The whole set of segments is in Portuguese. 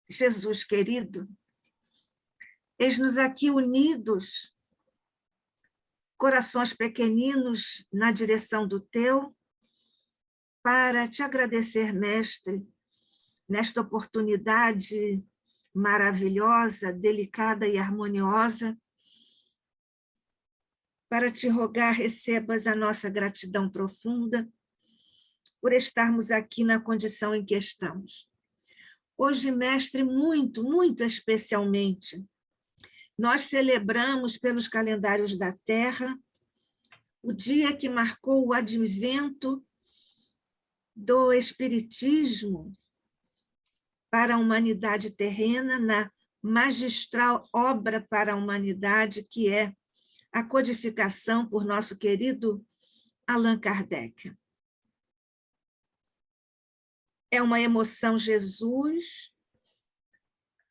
Jesus querido, eis-nos aqui unidos, corações pequeninos na direção do teu, para te agradecer, Mestre, nesta oportunidade maravilhosa, delicada e harmoniosa, para te rogar, recebas a nossa gratidão profunda por estarmos aqui na condição em que estamos. Hoje, Mestre, muito, muito especialmente, nós celebramos pelos calendários da Terra o dia que marcou o advento do Espiritismo para a humanidade terrena, na magistral obra para a humanidade, que é a codificação por nosso querido Allan Kardec. É uma emoção, Jesus,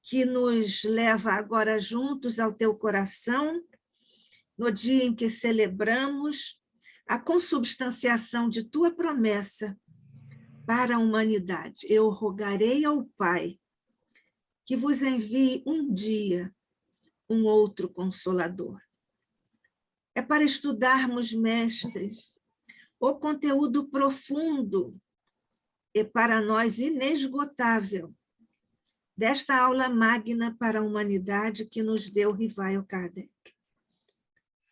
que nos leva agora juntos ao teu coração, no dia em que celebramos a consubstanciação de tua promessa para a humanidade. Eu rogarei ao Pai que vos envie um dia um outro Consolador. É para estudarmos, mestres, o conteúdo profundo e para nós inesgotável desta aula magna para a humanidade que nos deu Rivaio Kardec.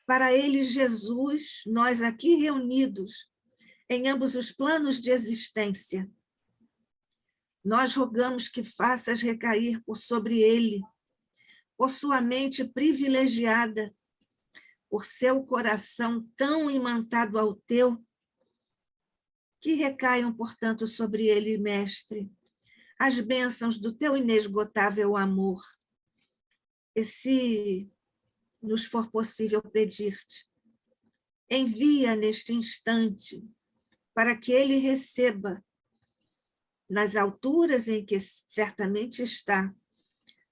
Para ele, Jesus, nós aqui reunidos em ambos os planos de existência, nós rogamos que faças recair por sobre ele, por sua mente privilegiada, por seu coração tão imantado ao teu, que recaiam, portanto, sobre ele, Mestre, as bênçãos do teu inesgotável amor. E se nos for possível pedir-te, envia neste instante para que ele receba, nas alturas em que certamente está,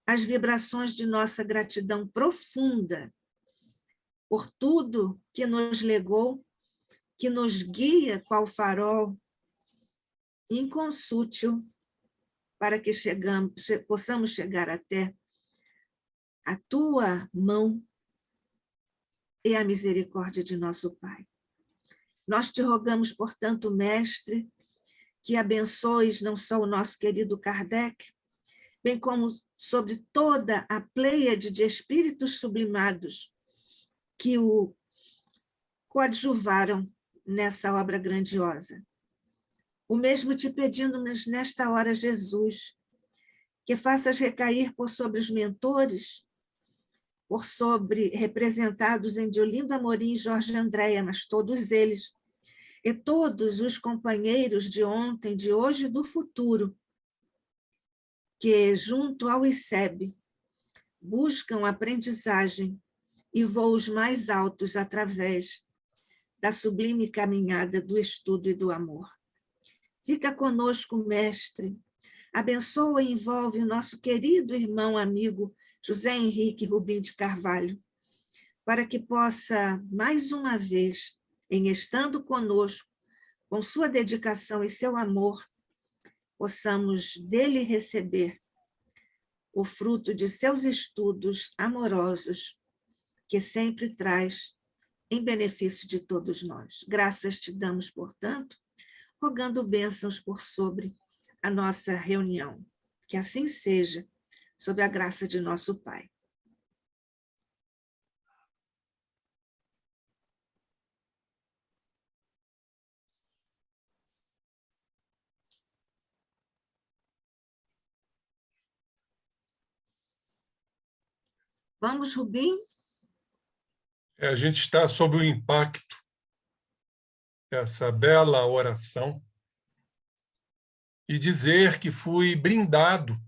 as vibrações de nossa gratidão profunda por tudo que nos legou, que nos guia qual farol inconsútil para que possamos chegar até a tua mão e a misericórdia de nosso Pai. Nós te rogamos, portanto, Mestre, que abençoes não só o nosso querido Kardec, bem como sobre toda a pleiade de espíritos sublimados que o coadjuvaram nessa obra grandiosa. O mesmo te pedimos nesta hora, Jesus, que faças recair por sobre os mentores, por sobre representados em Diolindo Amorim e Jorge Andréa, mas todos eles, e todos os companheiros de ontem, de hoje e do futuro, que junto ao ICEB buscam aprendizagem e voos mais altos através da sublime caminhada do estudo e do amor. Fica conosco, Mestre, abençoa e envolve o nosso querido irmão amigo José Henrique Rubim de Carvalho, para que possa, mais uma vez, em estando conosco, com sua dedicação e seu amor, possamos dele receber o fruto de seus estudos amorosos, que sempre traz em benefício de todos nós. Graças te damos, portanto, rogando bênçãos por sobre a nossa reunião. Que assim seja, sob a graça de nosso Pai. Vamos, Rubim? A gente está sob o impacto dessa bela oração e dizer que fui brindado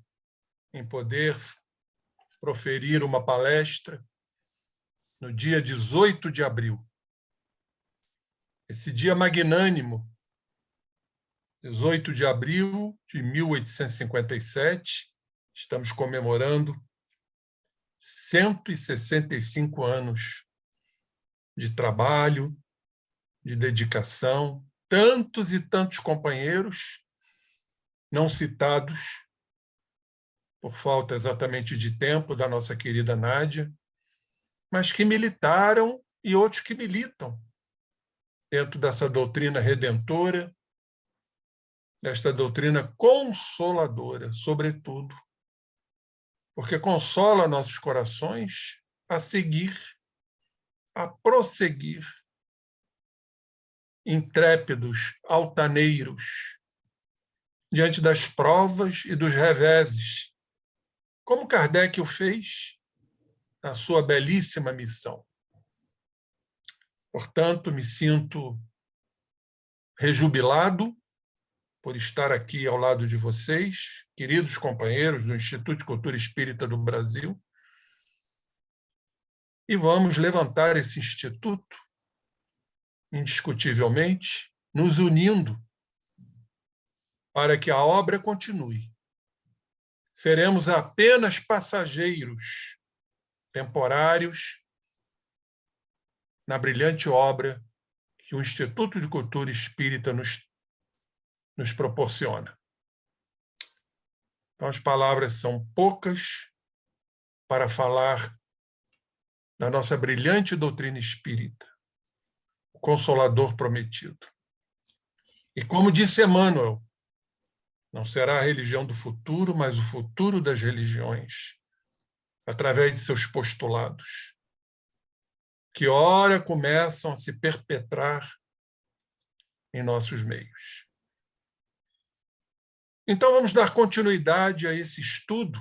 em poder proferir uma palestra no dia 18 de abril. Esse dia magnânimo, 18 de abril de 1857, estamos comemorando 165 anos de trabalho, de dedicação, tantos e tantos companheiros não citados por falta exatamente de tempo, da nossa querida Nádia, mas que militaram e outros que militam dentro dessa doutrina redentora, desta doutrina consoladora, sobretudo, porque consola nossos corações a seguir, a prosseguir, intrépidos, altaneiros, diante das provas e dos reveses, como Kardec o fez na sua belíssima missão. Portanto, me sinto rejubilado por estar aqui ao lado de vocês, queridos companheiros do Instituto de Cultura Espírita do Brasil, e vamos levantar esse instituto, indiscutivelmente, nos unindo para que a obra continue. Seremos apenas passageiros temporários na brilhante obra que o Instituto de Cultura Espírita nos proporciona. Então, as palavras são poucas para falar da nossa brilhante doutrina espírita, o Consolador prometido. E como disse Emmanuel, não será a religião do futuro, mas o futuro das religiões, através de seus postulados, que ora começam a se perpetrar em nossos meios. Então, vamos dar continuidade a esse estudo.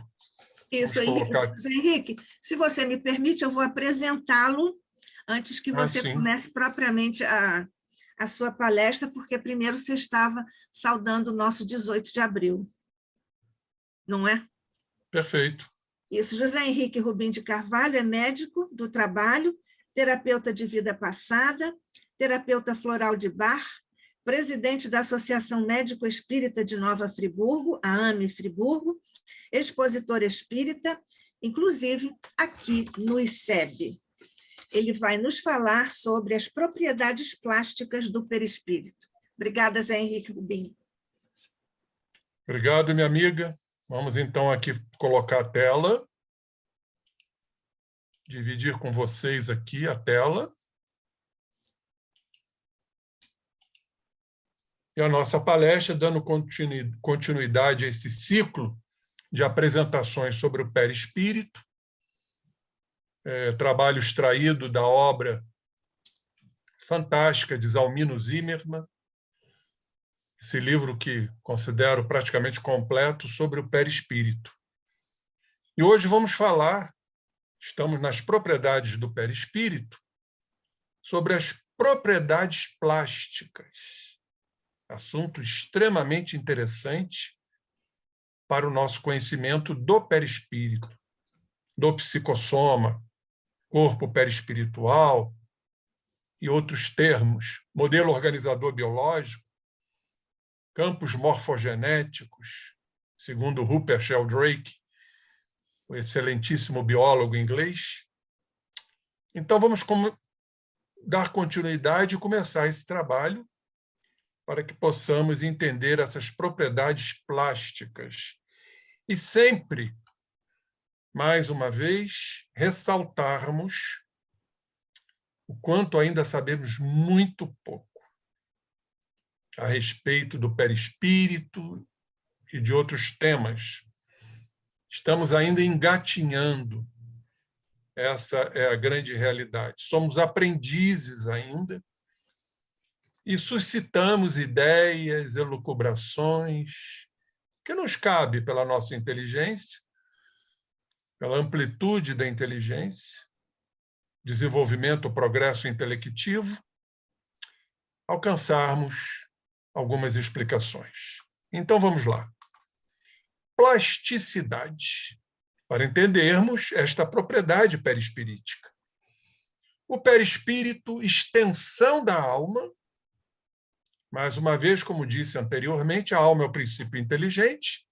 Isso, Henrique, se você me permite, eu vou apresentá-lo antes que você comece propriamente a sua palestra, porque primeiro você estava saudando o nosso 18 de abril, não é? Perfeito. Isso, José Henrique Rubim de Carvalho é médico do trabalho, terapeuta de vida passada, terapeuta floral de Bar, presidente da Associação Médico Espírita de Nova Friburgo, a AME Friburgo, expositor espírita, inclusive aqui no ICEB. Ele vai nos falar sobre as propriedades plásticas do perispírito. Obrigada, Zé Henrique Rubim. Obrigado, minha amiga. Vamos, então, aqui colocar a tela. Dividir com vocês aqui a tela. E a nossa palestra, dando continuidade a esse ciclo de apresentações sobre o perispírito, trabalho extraído da obra fantástica de Zalmino Zimmermann, esse livro que considero praticamente completo sobre o perispírito. E hoje vamos falar, estamos nas propriedades do perispírito, sobre as propriedades plásticas, assunto extremamente interessante para o nosso conhecimento do perispírito, do psicossoma, corpo perispiritual e outros termos, modelo organizador biológico, campos morfogenéticos, segundo Rupert Sheldrake, o excelentíssimo biólogo inglês. Então, vamos dar continuidade e começar esse trabalho para que possamos entender essas propriedades plásticas. E sempre, mais uma vez, ressaltarmos o quanto ainda sabemos muito pouco a respeito do perispírito e de outros temas. Estamos ainda engatinhando. Essa é a grande realidade. Somos aprendizes ainda e suscitamos ideias, elucubrações, que nos cabe pela nossa inteligência, pela amplitude da inteligência, desenvolvimento, progresso intelectivo, alcançarmos algumas explicações. Então, vamos lá. Plasticidade, para entendermos esta propriedade perispirítica. O perispírito, extensão da alma, mais uma vez, como disse anteriormente, a alma é o princípio inteligente,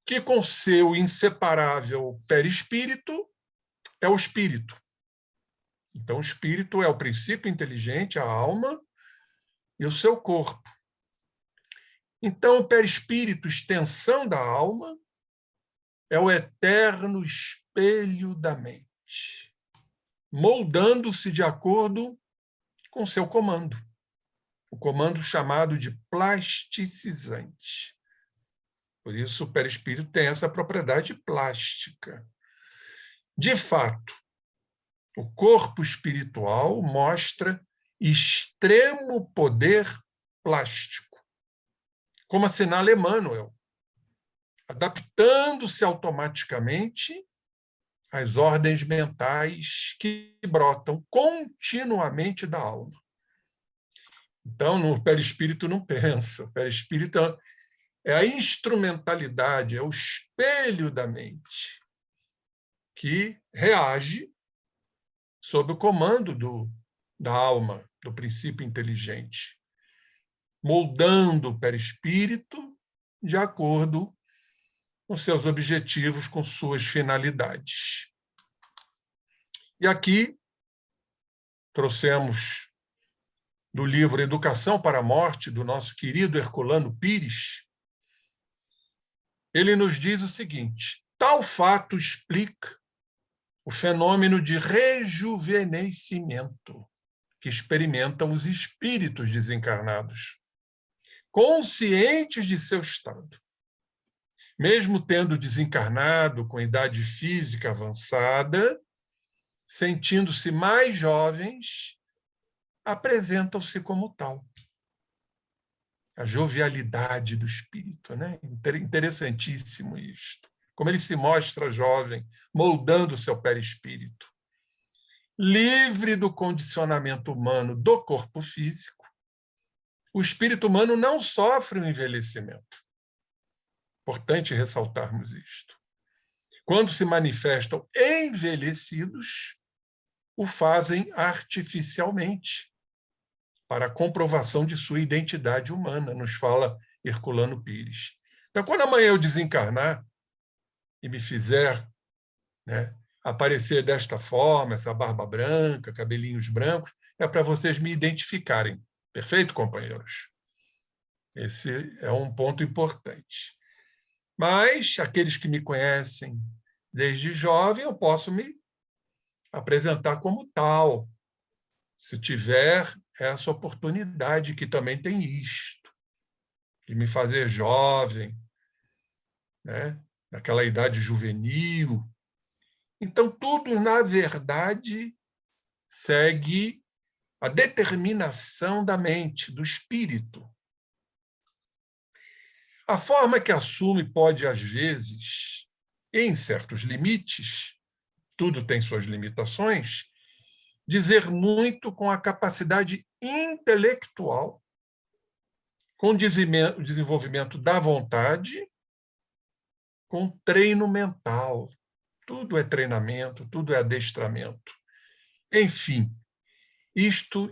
que com seu inseparável perispírito é o espírito. Então, o espírito é o princípio inteligente, a alma e o seu corpo. Então, o perispírito, extensão da alma, é o eterno espelho da mente, moldando-se de acordo com seu comando, o comando chamado de plasticizante. Por isso, o perispírito tem essa propriedade plástica. De fato, o corpo espiritual mostra extremo poder plástico, como assinala Emmanuel, adaptando-se automaticamente às ordens mentais que brotam continuamente da alma. Então, no perispírito não pensa. O perispírito é a instrumentalidade, é o espelho da mente que reage sob o comando da alma, do princípio inteligente, moldando o perispírito de acordo com seus objetivos, com suas finalidades. E aqui trouxemos do livro Educação para a Morte, do nosso querido Herculano Pires. Ele nos diz o seguinte: tal fato explica o fenômeno de rejuvenescimento que experimentam os espíritos desencarnados, conscientes de seu estado. Mesmo tendo desencarnado com idade física avançada, sentindo-se mais jovens, apresentam-se como tal. A jovialidade do espírito, né? Interessantíssimo isto. Como ele se mostra jovem, moldando o seu perispírito. Livre do condicionamento humano do corpo físico, o espírito humano não sofre o envelhecimento. Importante ressaltarmos isto. Quando se manifestam envelhecidos, o fazem artificialmente, para a comprovação de sua identidade humana, nos fala Herculano Pires. Então, quando amanhã eu desencarnar e me fizer, né, aparecer desta forma, essa barba branca, cabelinhos brancos, é para vocês me identificarem. Perfeito, companheiros? Esse é um ponto importante. Mas aqueles que me conhecem desde jovem, eu posso me apresentar como tal, se tiver essa oportunidade, que também tem isto, de me fazer jovem, né? Naquela idade juvenil. Então, tudo, na verdade, segue a determinação da mente, do espírito. A forma que assume pode, às vezes, em certos limites, tudo tem suas limitações, dizer muito com a capacidade intelectual, com o desenvolvimento da vontade, com treino mental. Tudo é treinamento, tudo é adestramento. Enfim, isto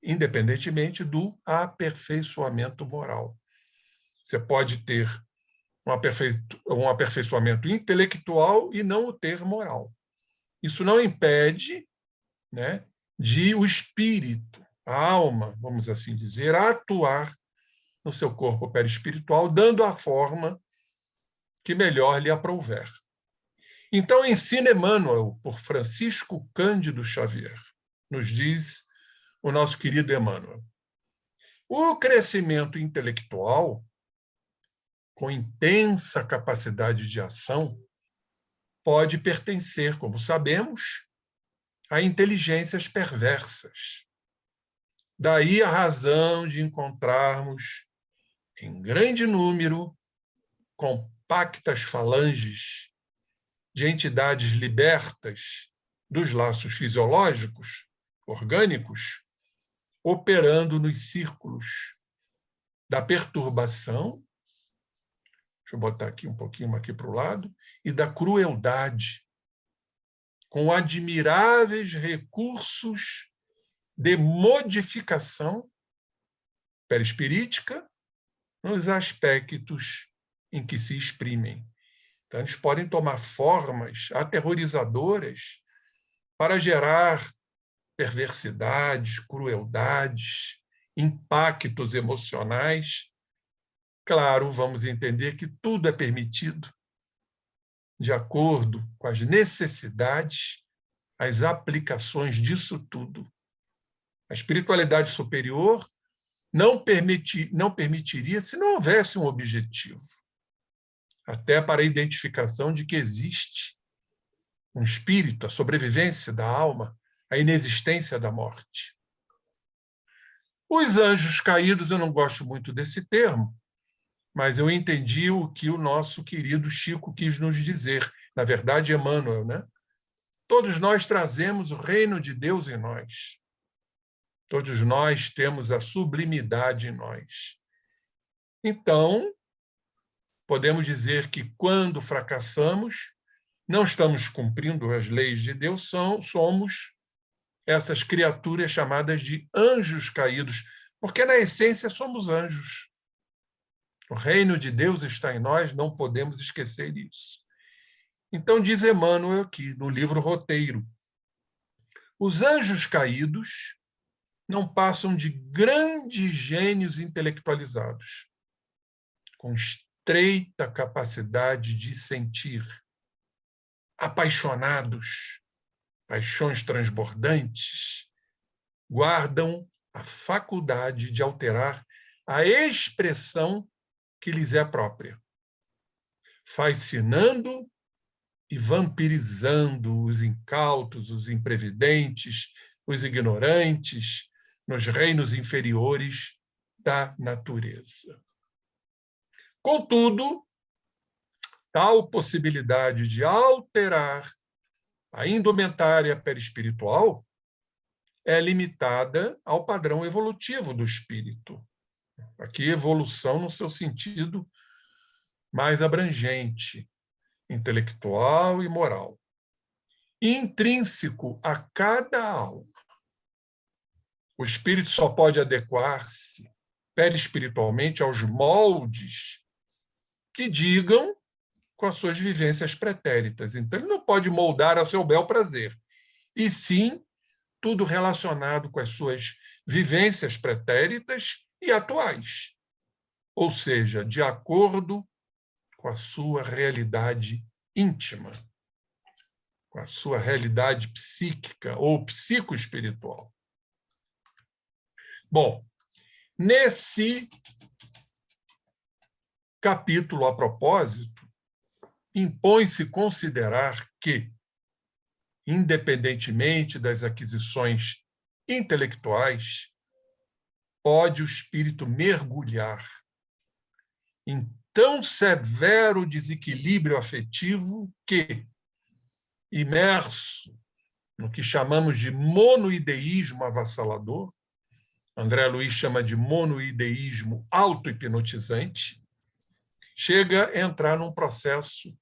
independentemente do aperfeiçoamento moral. Você pode ter um aperfeiçoamento intelectual e não o ter moral. Isso não impede, né, de o espírito, a alma, vamos assim dizer, atuar no seu corpo perispiritual, dando a forma que melhor lhe aprouver. Então, ensina Emmanuel, por Francisco Cândido Xavier, nos diz o nosso querido Emmanuel. O crescimento intelectual, com intensa capacidade de ação, pode pertencer, como sabemos, a inteligências perversas. Daí a razão de encontrarmos, em grande número, compactas falanges de entidades libertas dos laços fisiológicos, orgânicos, operando nos círculos da perturbação, deixa eu botar aqui um pouquinho aqui para o lado, e da crueldade, com admiráveis recursos de modificação perispirítica nos aspectos em que se exprimem. Então, eles podem tomar formas aterrorizadoras para gerar perversidades, crueldades, impactos emocionais. Claro, vamos entender que tudo é permitido de acordo com as necessidades, as aplicações disso tudo. A espiritualidade superior não permitiria se não houvesse um objetivo, até para a identificação de que existe um espírito, a sobrevivência da alma, a inexistência da morte. Os anjos caídos, eu não gosto muito desse termo, mas eu entendi o que o nosso querido Chico quis nos dizer. Na verdade, Emmanuel, né? Todos nós trazemos o reino de Deus em nós. Todos nós temos a sublimidade em nós. Então, podemos dizer que quando fracassamos, não estamos cumprindo as leis de Deus, somos essas criaturas chamadas de anjos caídos, porque na essência somos anjos. O reino de Deus está em nós, não podemos esquecer isso. Então, diz Emmanuel aqui, no livro Roteiro, os anjos caídos não passam de grandes gênios intelectualizados, com estreita capacidade de sentir, apaixonados, paixões transbordantes, guardam a faculdade de alterar a expressão que lhes é própria, fascinando e vampirizando os incautos, os imprevidentes, os ignorantes, nos reinos inferiores da natureza. Contudo, tal possibilidade de alterar a indumentária perispiritual é limitada ao padrão evolutivo do espírito. Aqui, evolução no seu sentido mais abrangente, intelectual e moral, intrínseco a cada alma. O espírito só pode adequar-se perispiritualmente aos moldes que digam com as suas vivências pretéritas. Então, ele não pode moldar ao seu bel prazer, e sim tudo relacionado com as suas vivências pretéritas e atuais, ou seja, de acordo com a sua realidade íntima, com a sua realidade psíquica ou psicoespiritual. Bom, nesse capítulo, a propósito, impõe-se considerar que, independentemente das aquisições intelectuais, pode o espírito mergulhar em tão severo desequilíbrio afetivo que, imerso no que chamamos de monoideísmo avassalador, André Luiz chama de monoideísmo auto-hipnotizante, chega a entrar num processo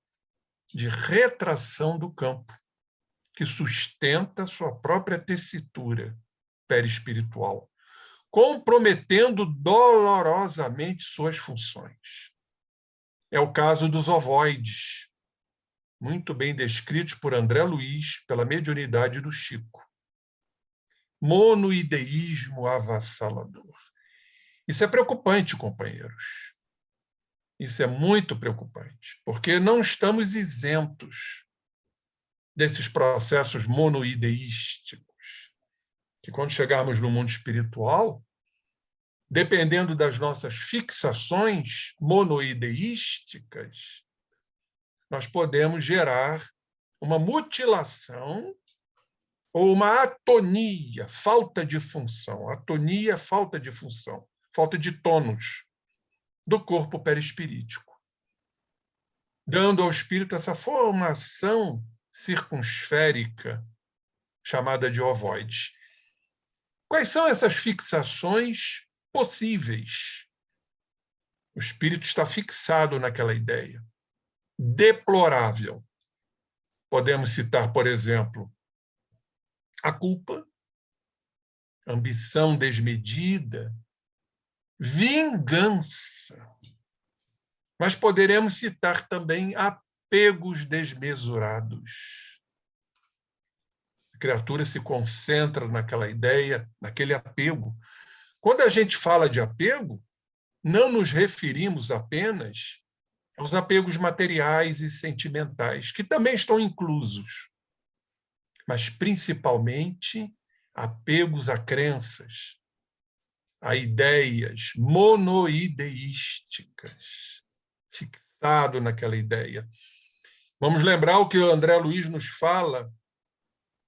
de retração do campo, que sustenta sua própria tessitura perispiritual, comprometendo dolorosamente suas funções. É o caso dos ovoides, muito bem descritos por André Luiz, pela mediunidade do Chico. Monoideísmo avassalador. Isso é preocupante, companheiros. Isso é muito preocupante, porque não estamos isentos desses processos monoideísticos, que quando chegarmos no mundo espiritual, dependendo das nossas fixações monoideísticas, nós podemos gerar uma mutilação ou uma atonia, falta de função. Atonia é falta de função, falta de tônus do corpo perispirítico, dando ao espírito essa formação circunsférica chamada de ovoide. Quais são essas fixações possíveis? O espírito está fixado naquela ideia. Deplorável. Podemos citar, por exemplo, a culpa, ambição desmedida, vingança. Mas poderemos citar também apegos desmesurados. A criatura se concentra naquela ideia, naquele apego. Quando a gente fala de apego, não nos referimos apenas aos apegos materiais e sentimentais, que também estão inclusos, mas principalmente apegos a crenças, a ideias monoideísticas, fixado naquela ideia. Vamos lembrar o que o André Luiz nos fala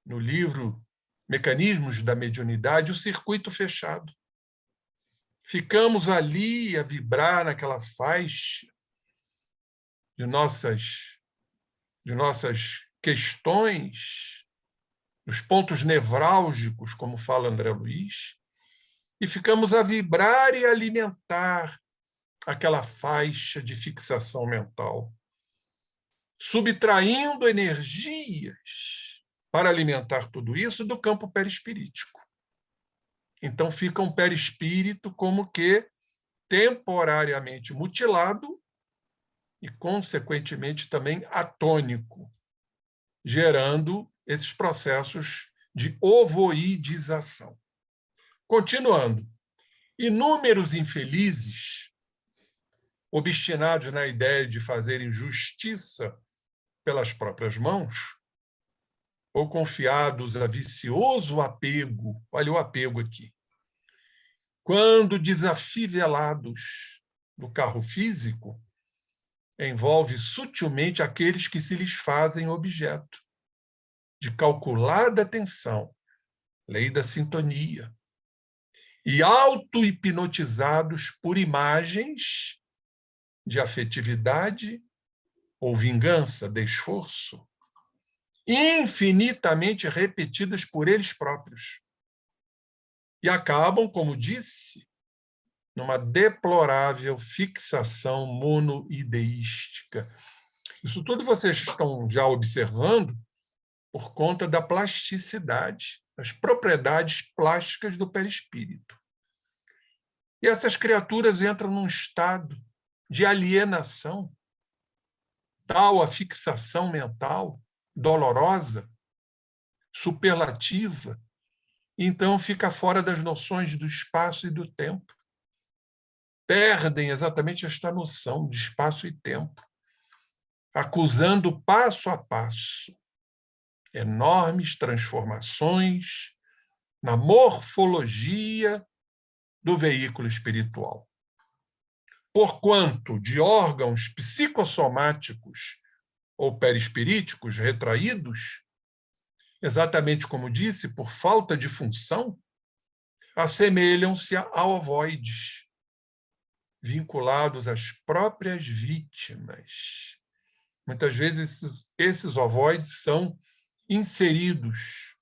no livro Mecanismos da Mediunidade, o circuito fechado. Ficamos ali a vibrar naquela faixa de nossas questões, dos pontos nevrálgicos, como fala André Luiz, e ficamos a vibrar e alimentar aquela faixa de fixação mental, subtraindo energias para alimentar tudo isso do campo perispirítico. Então fica um perispírito como que temporariamente mutilado e, consequentemente, também atônico, gerando esses processos de ovoidização. Continuando, inúmeros infelizes, obstinados na ideia de fazerem justiça pelas próprias mãos, ou confiados a vicioso apego, olha o apego aqui, quando desafivelados do carro físico, envolve sutilmente aqueles que se lhes fazem objeto de calculada atenção, lei da sintonia, e auto-hipnotizados por imagens de afetividade ou vingança, de esforço, infinitamente repetidas por eles próprios. E acabam, como disse, numa deplorável fixação monoideística. Isso tudo vocês estão já observando por conta da plasticidade, das propriedades plásticas do perispírito. E essas criaturas entram num estado de alienação, tal a fixação mental, dolorosa, superlativa, então fica fora das noções do espaço e do tempo. Perdem exatamente esta noção de espaço e tempo, acusando passo a passo enormes transformações na morfologia do veículo espiritual. Porquanto de órgãos psicossomáticos ou perispiríticos retraídos, exatamente como disse, por falta de função, assemelham-se a ovoides, vinculados às próprias vítimas. Muitas vezes esses ovoides são inseridos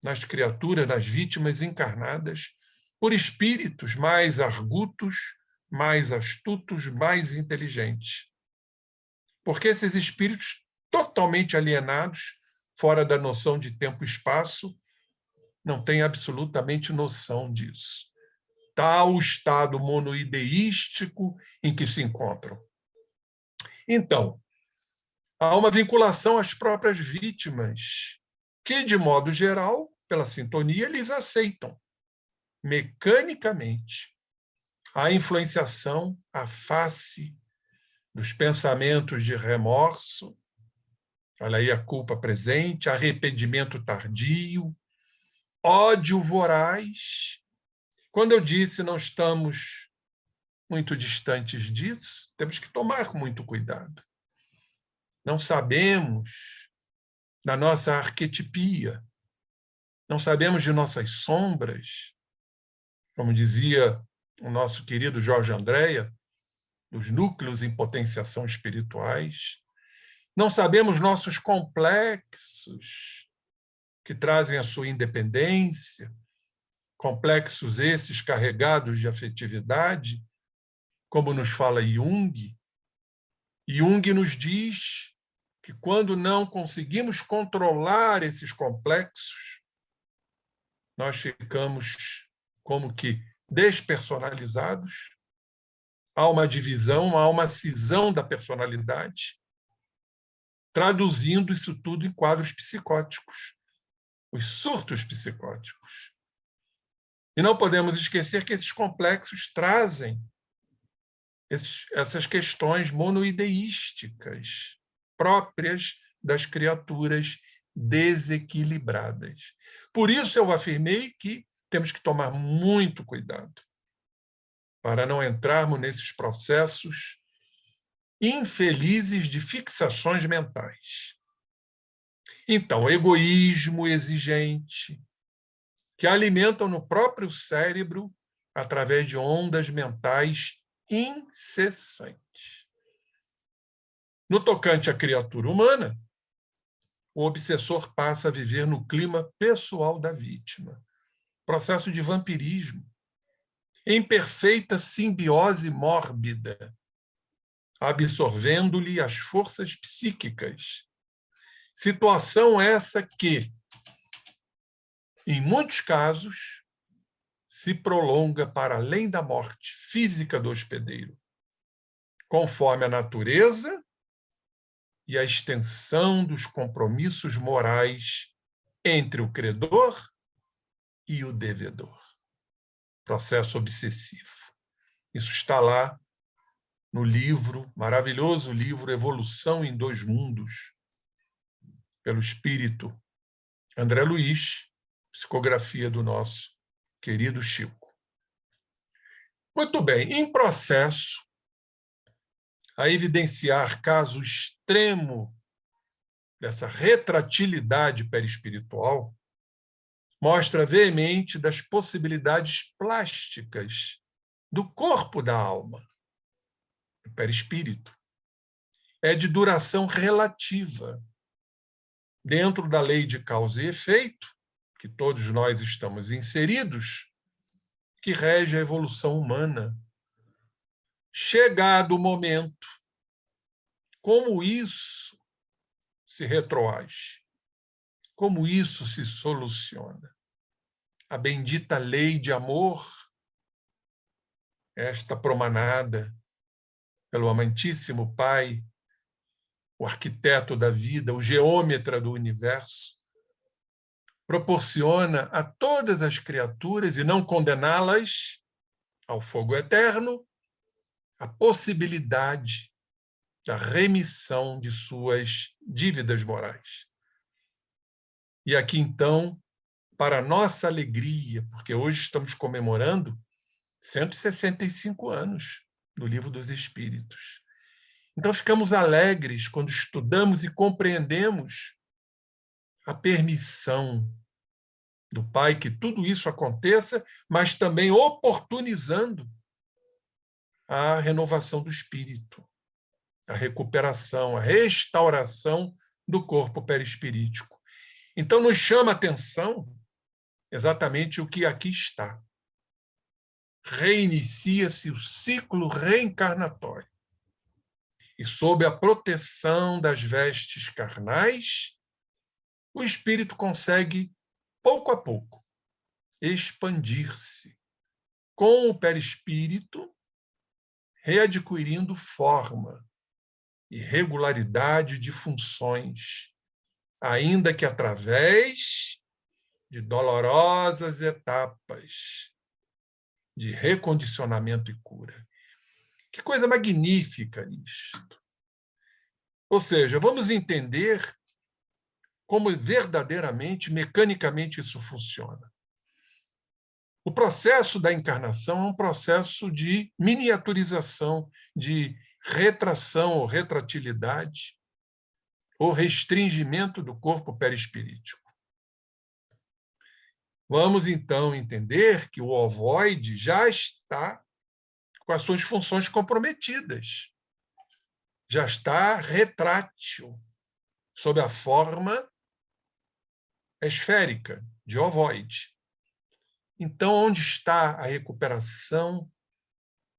nas criaturas, nas vítimas encarnadas, por espíritos mais argutos, mais astutos, mais inteligentes. Porque esses espíritos totalmente alienados, fora da noção de tempo e espaço, não têm absolutamente noção disso. Tal o estado monoideístico em que se encontram. Então, há uma vinculação às próprias vítimas, que, de modo geral, pela sintonia, eles aceitam mecanicamente a influenciação, a face dos pensamentos de remorso, olha aí a culpa presente, arrependimento tardio, ódio voraz. Quando eu disse não estamos muito distantes disso, temos que tomar muito cuidado. Não sabemos da nossa arquetipia, não sabemos de nossas sombras, como dizia o nosso querido Jorge Andréa, dos núcleos em potenciação espirituais. Não sabemos nossos complexos, que trazem a sua independência, complexos esses carregados de afetividade, como nos fala Jung. Jung nos diz que quando não conseguimos controlar esses complexos, nós ficamos como que despersonalizados, há uma divisão, há uma cisão da personalidade, traduzindo isso tudo em quadros psicóticos, os surtos psicóticos. E não podemos esquecer que esses complexos trazem essas questões monoideísticas próprias das criaturas desequilibradas. Por isso eu afirmei que temos que tomar muito cuidado para não entrarmos nesses processos infelizes de fixações mentais. Então, egoísmo exigente, que alimentam no próprio cérebro através de ondas mentais incessantes. No tocante à criatura humana, o obsessor passa a viver no clima pessoal da vítima, processo de vampirismo, em perfeita simbiose mórbida, absorvendo-lhe as forças psíquicas. Situação essa que, em muitos casos, se prolonga para além da morte física do hospedeiro, conforme a natureza e a extensão dos compromissos morais entre o credor e o devedor. Processo obsessivo. Isso está lá no livro, maravilhoso livro Evolução em Dois Mundos, pelo espírito André Luiz, psicografia do nosso querido Chico. Muito bem, em processo a evidenciar caso extremo dessa retratilidade perispiritual, mostra veemente das possibilidades plásticas do corpo da alma, do perispírito. É de duração relativa, dentro da lei de causa e efeito, que todos nós estamos inseridos, que rege a evolução humana. Chegado o momento, como isso se retroage? Como isso se soluciona? A bendita lei de amor, esta promanada pelo amantíssimo Pai, o arquiteto da vida, o geômetra do universo, proporciona a todas as criaturas, e não condená-las ao fogo eterno, a possibilidade da remissão de suas dívidas morais. E aqui, então, para nossa alegria, porque hoje estamos comemorando 165 anos do Livro dos Espíritos. Então, ficamos alegres quando estudamos e compreendemos a permissão do Pai que tudo isso aconteça, mas também oportunizando a renovação do espírito, a recuperação, a restauração do corpo perispirítico. Então, nos chama a atenção exatamente o que aqui está. Reinicia-se o ciclo reencarnatório. E, sob a proteção das vestes carnais, o espírito consegue, pouco a pouco, expandir-se, com o perispírito readquirindo forma e regularidade de funções, ainda que através de dolorosas etapas de recondicionamento e cura. Que coisa magnífica isto! Ou seja, vamos entender como verdadeiramente, mecanicamente isso funciona. O processo da encarnação é um processo de miniaturização, de retração ou retratilidade, ou restringimento do corpo perispirítico. Vamos, então, entender que o ovoide já está com as suas funções comprometidas. Já está retrátil, sob a forma esférica, de ovoide. Então, onde está a recuperação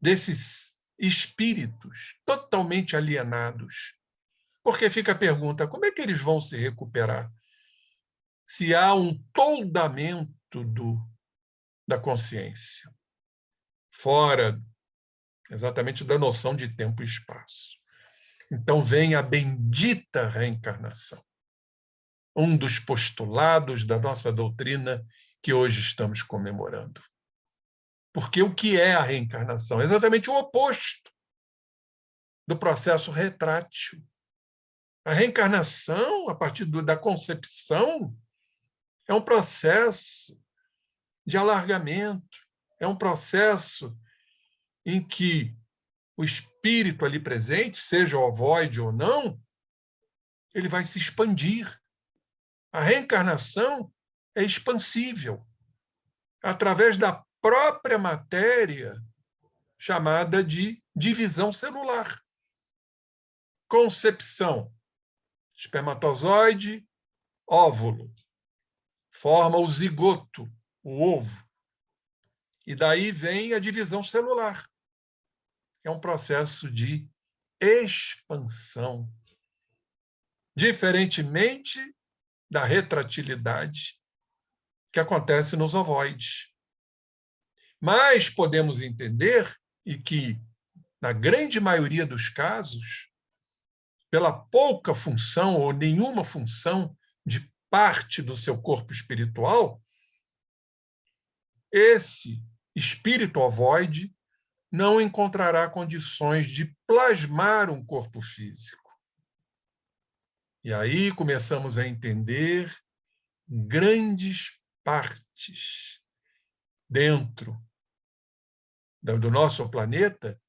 desses espíritos totalmente alienados? Porque fica a pergunta, como é que eles vão se recuperar? Se há um toldamento da consciência, fora exatamente da noção de tempo e espaço. Então vem a bendita reencarnação, um dos postulados da nossa doutrina que hoje estamos comemorando. Porque o que é a reencarnação? É exatamente o oposto do processo retrátil. A reencarnação, a partir da concepção, é um processo de alargamento, é um processo em que o espírito ali presente, seja ovoide ou não, ele vai se expandir. A reencarnação é expansível através da própria matéria chamada de divisão celular. Concepção, espermatozoide, óvulo, forma o zigoto, o ovo. E daí vem a divisão celular. É um processo de expansão. Diferentemente da retratilidade que acontece nos ovoides. Mas podemos entender, e que, na grande maioria dos casos, pela pouca função ou nenhuma função de parte do seu corpo espiritual, esse espírito ovoide não encontrará condições de plasmar um corpo físico. E aí começamos a entender grandes partes dentro do nosso planeta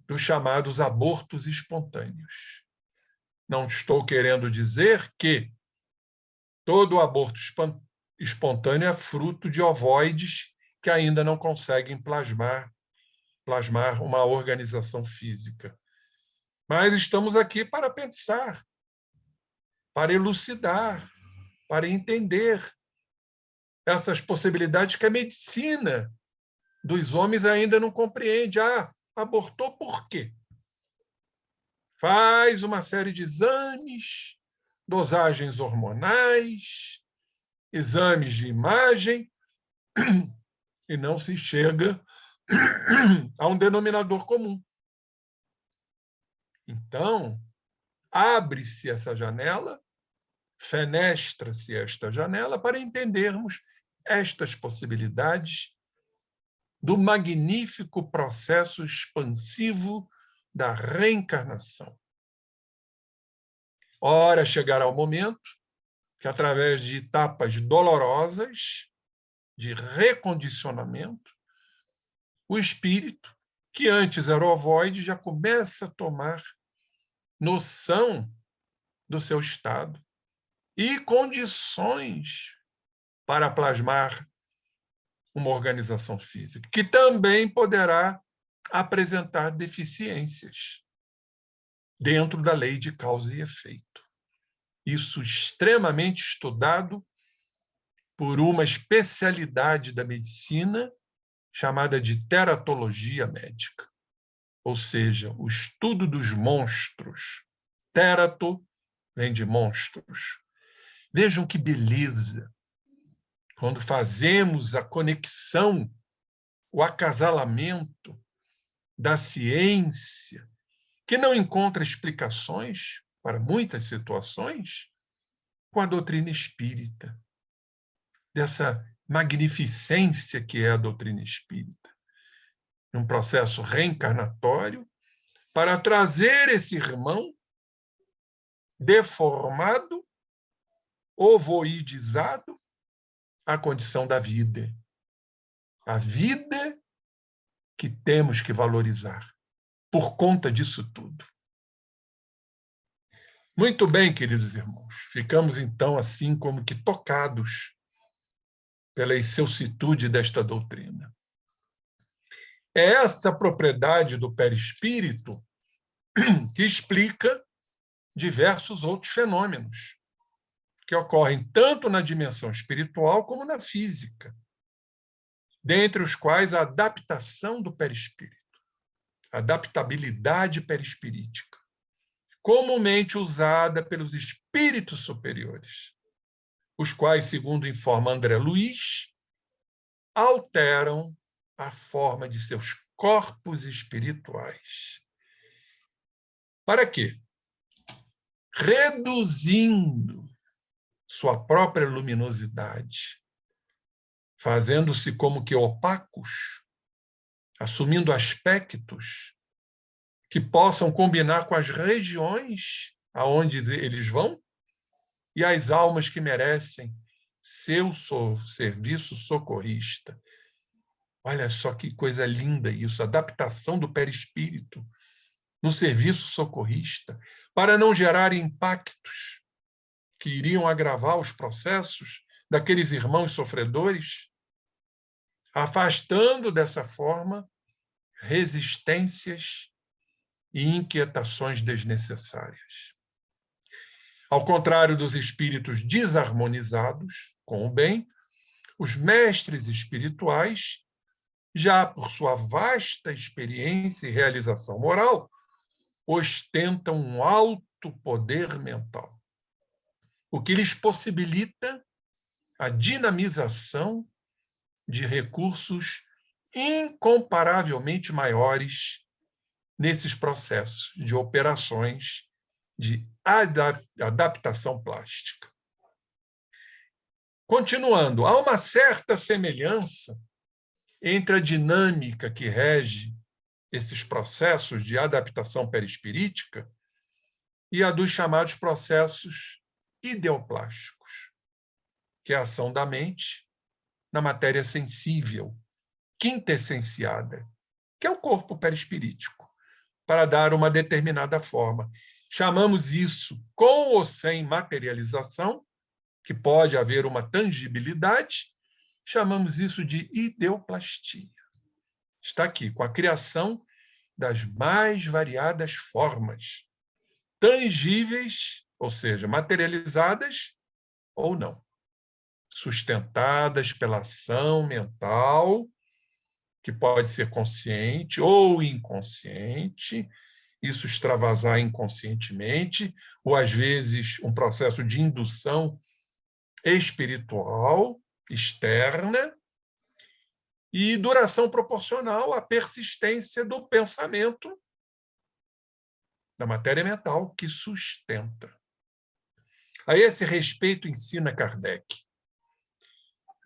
dos chamados abortos espontâneos. Não estou querendo dizer que todo aborto espontâneo é fruto de ovoides que ainda não conseguem plasmar uma organização física. Mas estamos aqui para pensar, para elucidar, para entender essas possibilidades que a medicina dos homens ainda não compreende. Abortou por quê? Faz uma série de exames, dosagens hormonais, exames de imagem, e não se chega a um denominador comum. Então, abre-se essa janela, fenestra-se esta janela para entendermos estas possibilidades do magnífico processo expansivo da reencarnação. Ora, chegará o momento que, através de etapas dolorosas, de recondicionamento, o espírito, que antes era ovoide, já começa a tomar noção do seu estado e condições para plasmar uma organização física, que também poderá apresentar deficiências dentro da lei de causa e efeito. Isso extremamente estudado por uma especialidade da medicina chamada de teratologia médica, ou seja, o estudo dos monstros. Terato vem de monstros. Vejam que beleza quando fazemos a conexão, o acasalamento da ciência, que não encontra explicações para muitas situações, com a doutrina espírita, dessa magnificência que é a doutrina espírita, num processo reencarnatório, para trazer esse irmão deformado, ovoidizado, à condição da vida. A vida que temos que valorizar por conta disso tudo. Muito bem, queridos irmãos. Ficamos, então, assim como que tocados pela excelsitude desta doutrina. É essa propriedade do perispírito que explica diversos outros fenômenos que ocorrem tanto na dimensão espiritual como na física, dentre os quais a adaptação do perispírito, a adaptabilidade perispirítica, comumente usada pelos espíritos superiores, os quais, segundo informa André Luiz, alteram a forma de seus corpos espirituais. Para quê? Reduzindo sua própria luminosidade, fazendo-se como que opacos, assumindo aspectos que possam combinar com as regiões aonde eles vão e as almas que merecem seu serviço socorrista. Olha só que coisa linda isso, a adaptação do perispírito no serviço socorrista, para não gerar impactos que iriam agravar os processos daqueles irmãos sofredores, afastando dessa forma resistências e inquietações desnecessárias. Ao contrário dos espíritos desarmonizados com o bem, os mestres espirituais, já por sua vasta experiência e realização moral, ostentam um alto poder mental, o que lhes possibilita a dinamização de recursos incomparavelmente maiores nesses processos de operações de adaptação plástica. Continuando, há uma certa semelhança entre a dinâmica que rege esses processos de adaptação perispirítica e a dos chamados processos ideoplásticos, que é a ação da mente na matéria sensível, quintessenciada, que é o corpo perispirítico, para dar uma determinada forma. Chamamos isso, com ou sem materialização, que pode haver uma tangibilidade, chamamos isso de ideoplastia. Está aqui, com a criação das mais variadas formas, tangíveis, ou seja, materializadas ou não, sustentadas pela ação mental, que pode ser consciente ou inconsciente, isso extravasar inconscientemente, ou às vezes um processo de indução espiritual, externa, e duração proporcional à persistência do pensamento, da matéria mental que sustenta. A esse respeito ensina Kardec: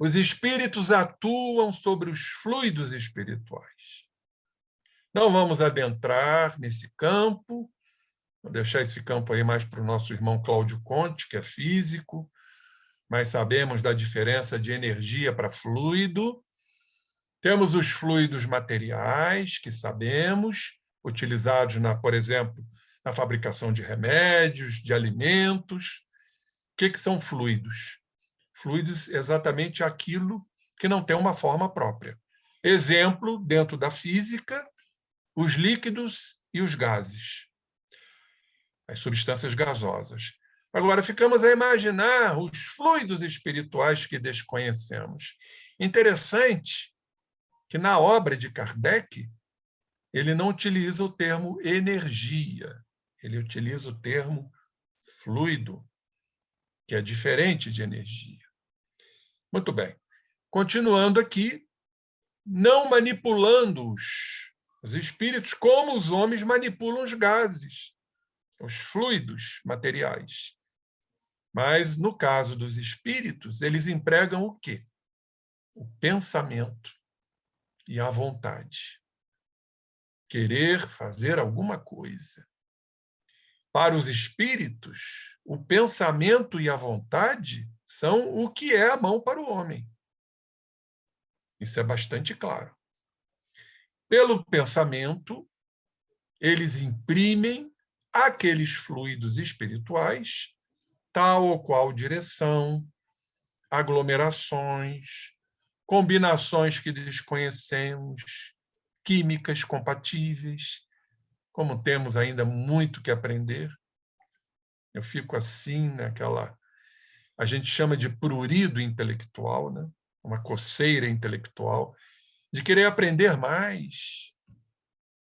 os espíritos atuam sobre os fluidos espirituais. Não vamos adentrar nesse campo, vou deixar esse campo aí mais para o nosso irmão Cláudio Conte, que é físico, mas sabemos da diferença de energia para fluido. Temos os fluidos materiais, que sabemos, utilizados, por exemplo, na fabricação de remédios, de alimentos. O que são fluidos? Fluidos é exatamente aquilo que não tem uma forma própria. Exemplo, dentro da física, os líquidos e os gases, as substâncias gasosas. Agora, ficamos a imaginar os fluidos espirituais que desconhecemos. Interessante que na obra de Kardec, ele não utiliza o termo energia, ele utiliza o termo fluido, que é diferente de energia. Muito bem. Continuando aqui, não manipulando-os, os espíritos, como os homens manipulam os gases, os fluidos materiais. Mas, no caso dos espíritos, eles empregam o quê? O pensamento e a vontade. Querer fazer alguma coisa. Para os espíritos, o pensamento e a vontade são o que é a mão para o homem. Isso é bastante claro. Pelo pensamento, eles imprimem àqueles fluidos espirituais tal ou qual direção, aglomerações, combinações que desconhecemos, químicas compatíveis. Como temos ainda muito que aprender, eu fico assim naquela... A gente chama de prurido intelectual, né? Uma coceira intelectual, de querer aprender mais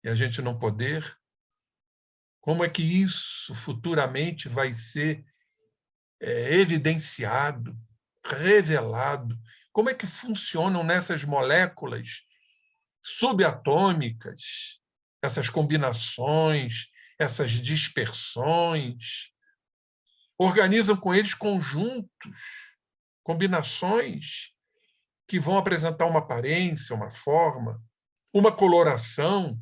e a gente não poder. Como é que isso futuramente vai ser evidenciado, revelado? Como é que funcionam nessas moléculas subatômicas, essas combinações, essas dispersões? Organizam com eles conjuntos, combinações que vão apresentar uma aparência, uma forma, uma coloração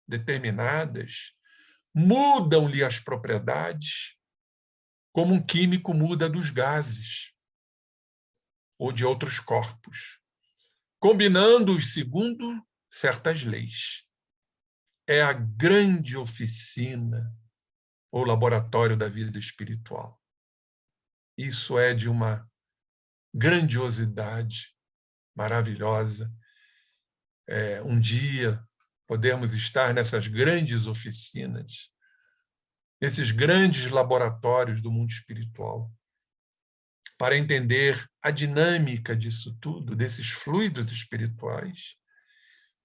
determinadas, mudam-lhe as propriedades, como um químico muda dos gases ou de outros corpos, combinando-os segundo certas leis. É a grande oficina ou laboratório da vida espiritual. Isso é de uma grandiosidade maravilhosa. Um dia podemos estar nessas grandes oficinas, nesses grandes laboratórios do mundo espiritual, para entender a dinâmica disso tudo, desses fluidos espirituais,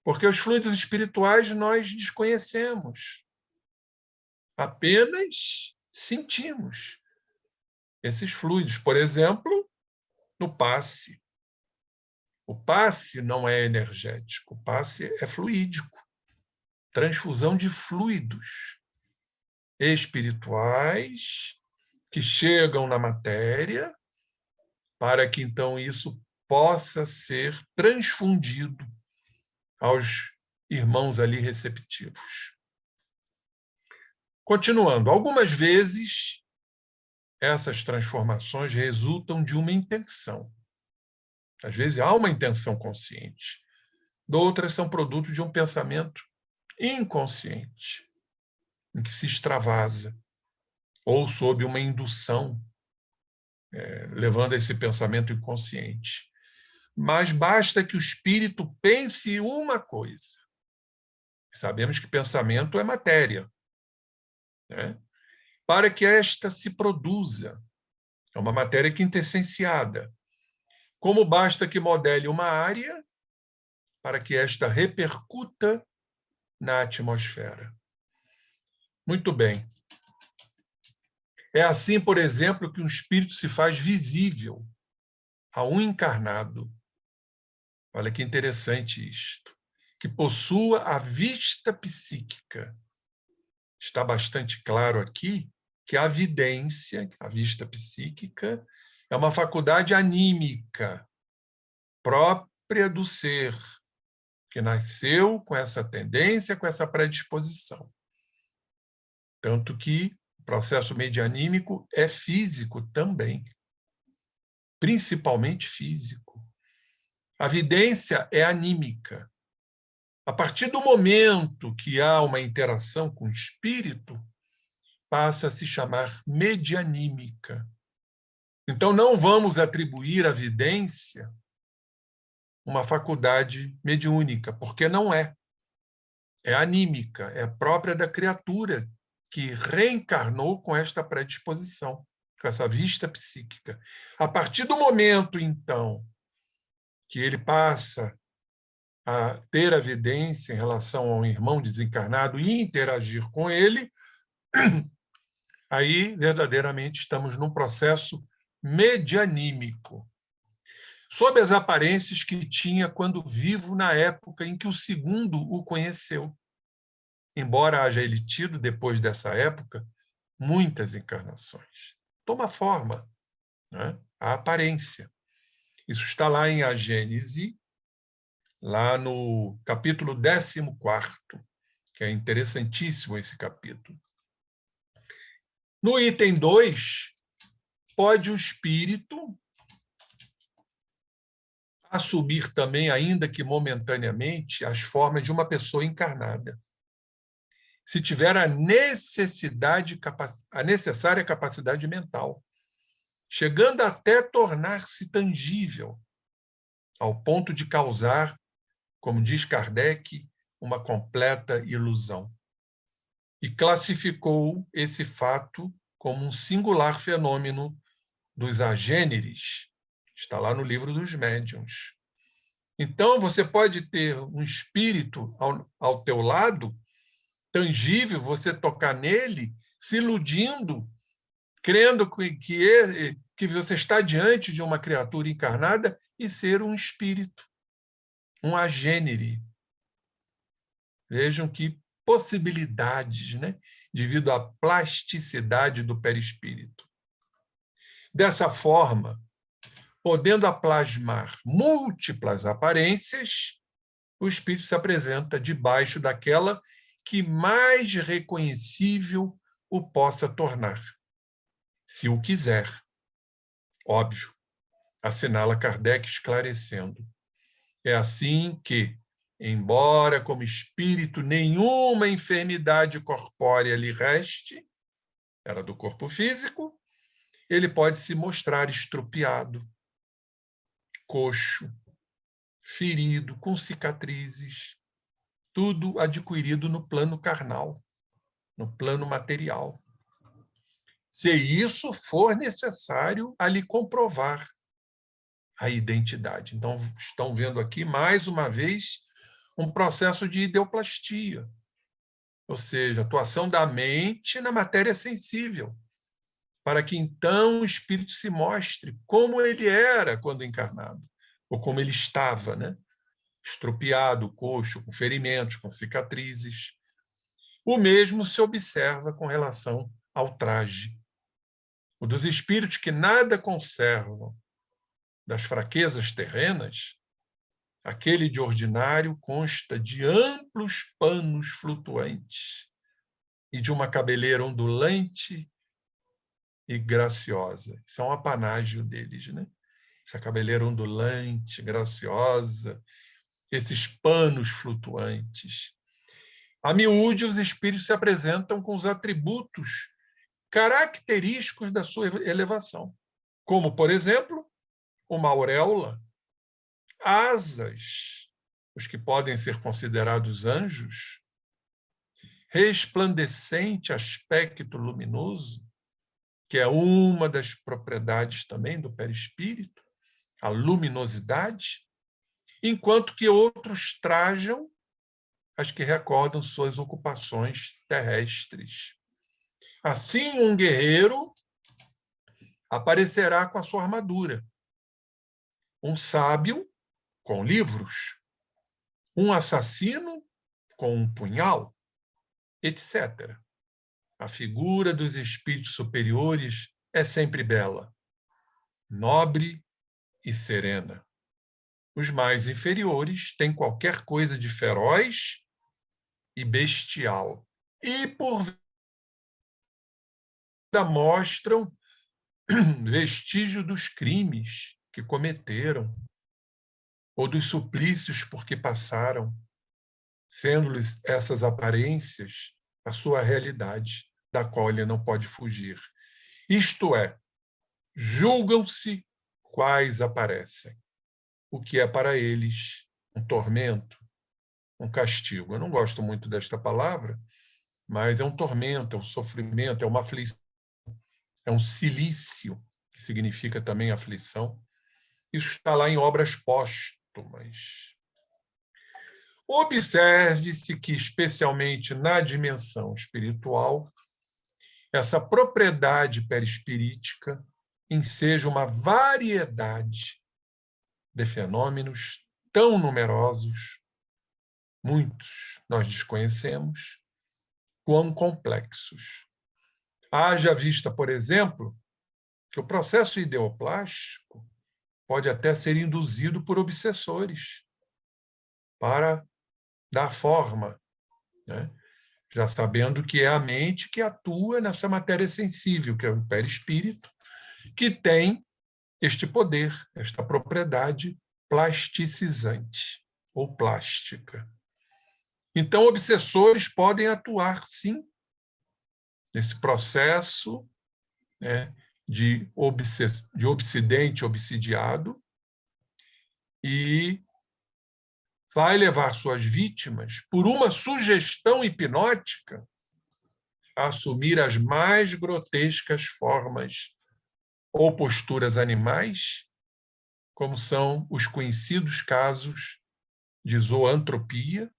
porque os fluidos espirituais nós desconhecemos, apenas sentimos esses fluidos. Por exemplo, no passe. O passe não é energético, o passe é fluídico. Transfusão de fluidos espirituais que chegam na matéria para que, então, isso possa ser transfundido aos irmãos ali receptivos. Continuando, algumas vezes essas transformações resultam de uma intenção. Às vezes há uma intenção consciente. Outras são produto de um pensamento inconsciente, em que se extravasa, ou sob uma indução, levando a esse pensamento inconsciente. Mas basta que o espírito pense uma coisa. Sabemos que pensamento é matéria, né? Para que esta se produza. É uma matéria quintessenciada. Como basta que modele uma área para que esta repercuta na atmosfera. Muito bem. É assim, por exemplo, que um espírito se faz visível a um encarnado. Olha que interessante isto. Que possua a vista psíquica. Está bastante claro aqui que a vidência, a vista psíquica, é uma faculdade anímica própria do ser, que nasceu com essa tendência, com essa predisposição. Tanto que o processo medianímico é físico também, principalmente físico. A vidência é anímica. A partir do momento que há uma interação com o espírito, passa a se chamar medianímica. Então, não vamos atribuir à vidência uma faculdade mediúnica, porque não é. É anímica, é própria da criatura que reencarnou com esta predisposição, com essa vista psíquica. A partir do momento, então, que ele passa a ter a vidência em relação a um irmão desencarnado e interagir com ele, aí, verdadeiramente, estamos num processo medianímico, sob as aparências que tinha quando vivo na época em que o segundo o conheceu. Embora haja ele tido, depois dessa época, muitas encarnações. Toma forma, né? A aparência. Isso está lá em A Gênese, lá no capítulo 14º, que é interessantíssimo esse capítulo. No item 2, pode o espírito assumir também, ainda que momentaneamente, as formas de uma pessoa encarnada, se tiver a necessária capacidade mental, chegando até tornar-se tangível, ao ponto de causar, como diz Kardec, uma completa ilusão. E classificou esse fato como um singular fenômeno dos agêneres. Está lá no livro dos médiuns. Então, você pode ter um espírito ao teu lado, tangível, você tocar nele, se iludindo, crendo que você está diante de uma criatura encarnada e ser um espírito, um agênere. Vejam que possibilidades, né? Devido à plasticidade do perispírito. Dessa forma, podendo aplasmar múltiplas aparências, o espírito se apresenta debaixo daquela que mais reconhecível o possa tornar, se o quiser. Óbvio, assinala Kardec esclarecendo. É assim que, embora como espírito nenhuma enfermidade corpórea lhe reste, era do corpo físico, ele pode se mostrar estrupiado, coxo, ferido, com cicatrizes, tudo adquirido no plano carnal, no plano material. Se isso for necessário a lhe comprovar a identidade. Então, estão vendo aqui, mais uma vez, um processo de ideoplastia, ou seja, atuação da mente na matéria sensível, para que então o espírito se mostre como ele era quando encarnado, ou como ele estava, né? Estropiado, coxo, com ferimentos, com cicatrizes. O mesmo se observa com relação ao traje. O dos espíritos que nada conservam das fraquezas terrenas, aquele de ordinário consta de amplos panos flutuantes e de uma cabeleira ondulante e graciosa. Isso é um apanágio deles, né? Essa cabeleira ondulante, graciosa, esses panos flutuantes. A miúde, os espíritos se apresentam com os atributos característicos da sua elevação, como, por exemplo, uma auréola, asas, os que podem ser considerados anjos, resplandecente aspecto luminoso, que é uma das propriedades também do perispírito, a luminosidade, enquanto que outros trajam as que recordam suas ocupações terrestres. Assim, um guerreiro aparecerá com a sua armadura, um sábio com livros, um assassino com um punhal, etc. A figura dos espíritos superiores é sempre bela, nobre e serena. Os mais inferiores têm qualquer coisa de feroz e bestial, e por vida mostram vestígio dos crimes que cometeram ou dos suplícios por que passaram, sendo-lhes essas aparências a sua realidade, da qual ele não pode fugir. Isto é, julgam-se quais aparecem, o que é para eles um tormento, um castigo. Eu não gosto muito desta palavra, mas é um tormento, é um sofrimento, é uma aflição, é um cilício, que significa também aflição. Isso está lá em Obras Póstumas. Observe-se que, especialmente na dimensão espiritual, essa propriedade perispirítica enseja uma variedade de fenômenos tão numerosos, muitos nós desconhecemos, quão complexos. Haja vista, por exemplo, que o processo ideoplástico pode até ser induzido por obsessores para dar forma, né? Já sabendo que é a mente que atua nessa matéria sensível, que é o perispírito, que tem este poder, esta propriedade plasticizante ou plástica. Então, obsessores podem atuar, sim, nesse processo, né, de obsidente obsidiado, e vai levar suas vítimas, por uma sugestão hipnótica, a assumir as mais grotescas formas ou posturas animais, como são os conhecidos casos de zoantropia,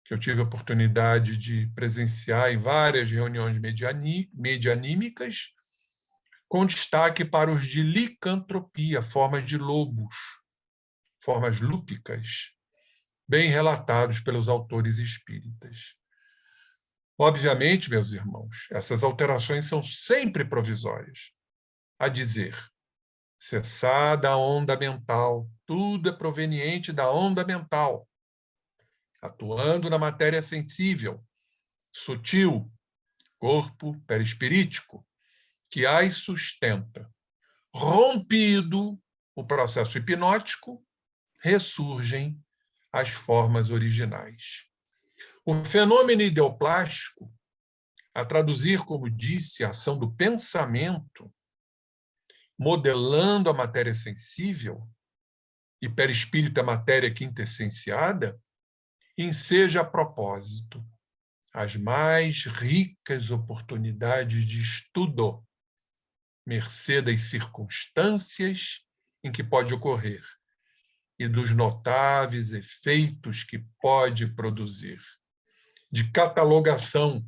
que eu tive a oportunidade de presenciar em várias reuniões medianímicas, com destaque para os de licantropia, formas de lobos, formas lúpicas, bem relatados pelos autores espíritas. Obviamente, meus irmãos, essas alterações são sempre provisórias. A dizer, cessada a onda mental, tudo é proveniente da onda mental. atuando na matéria sensível, sutil, corpo perispirítico, que as sustenta. Rompido o processo hipnótico, ressurgem as formas originais. O fenômeno ideoplástico, a traduzir, como disse, a ação do pensamento, modelando a matéria sensível, e perispírito é matéria quintessenciada, enseja a propósito as mais ricas oportunidades de estudo, mercê das circunstâncias em que pode ocorrer e dos notáveis efeitos que pode produzir. De catalogação,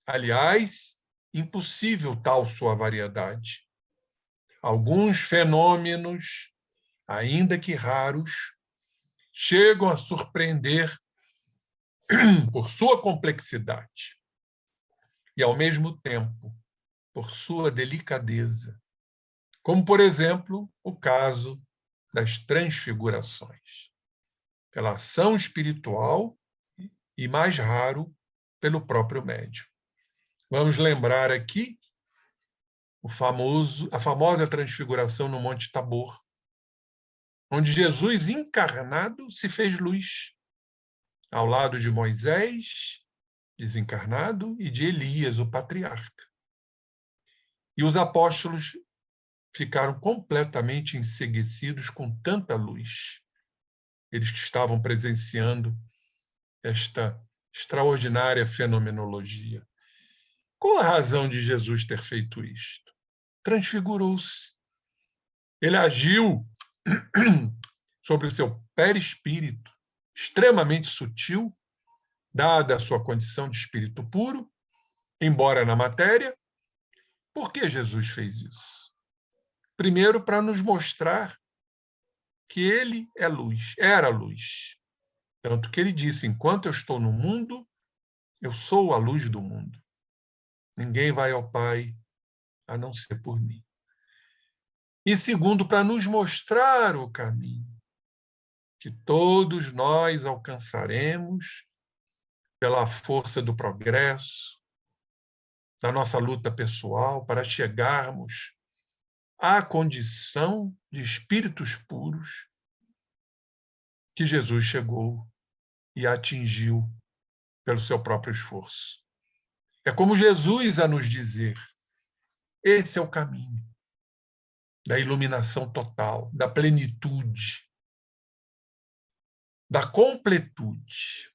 aliás, impossível tal sua variedade. Alguns fenômenos, ainda que raros, chegam a surpreender por sua complexidade e, ao mesmo tempo, por sua delicadeza, como, por exemplo, o caso das transfigurações, pela ação espiritual e, mais raro, pelo próprio médium. Vamos lembrar aqui a famosa transfiguração no Monte Tabor, onde Jesus encarnado se fez luz, ao lado de Moisés, desencarnado, e de Elias, o patriarca. E os apóstolos ficaram completamente enceguecidos com tanta luz. Eles que estavam presenciando esta extraordinária fenomenologia. Qual a razão de Jesus ter feito isto? Transfigurou-se. Ele agiu sobre o seu perispírito, extremamente sutil, dada a sua condição de espírito puro, embora na matéria. Por que Jesus fez isso? Primeiro, para nos mostrar que ele é luz, era luz. Tanto que ele disse, enquanto eu estou no mundo, eu sou a luz do mundo. Ninguém vai ao Pai a não ser por mim. E segundo, para nos mostrar o caminho que todos nós alcançaremos pela força do progresso, da nossa luta pessoal, para chegarmos à condição de espíritos puros que Jesus chegou e atingiu pelo seu próprio esforço. É como Jesus a nos dizer, esse é o caminho da iluminação total, da plenitude, da completude.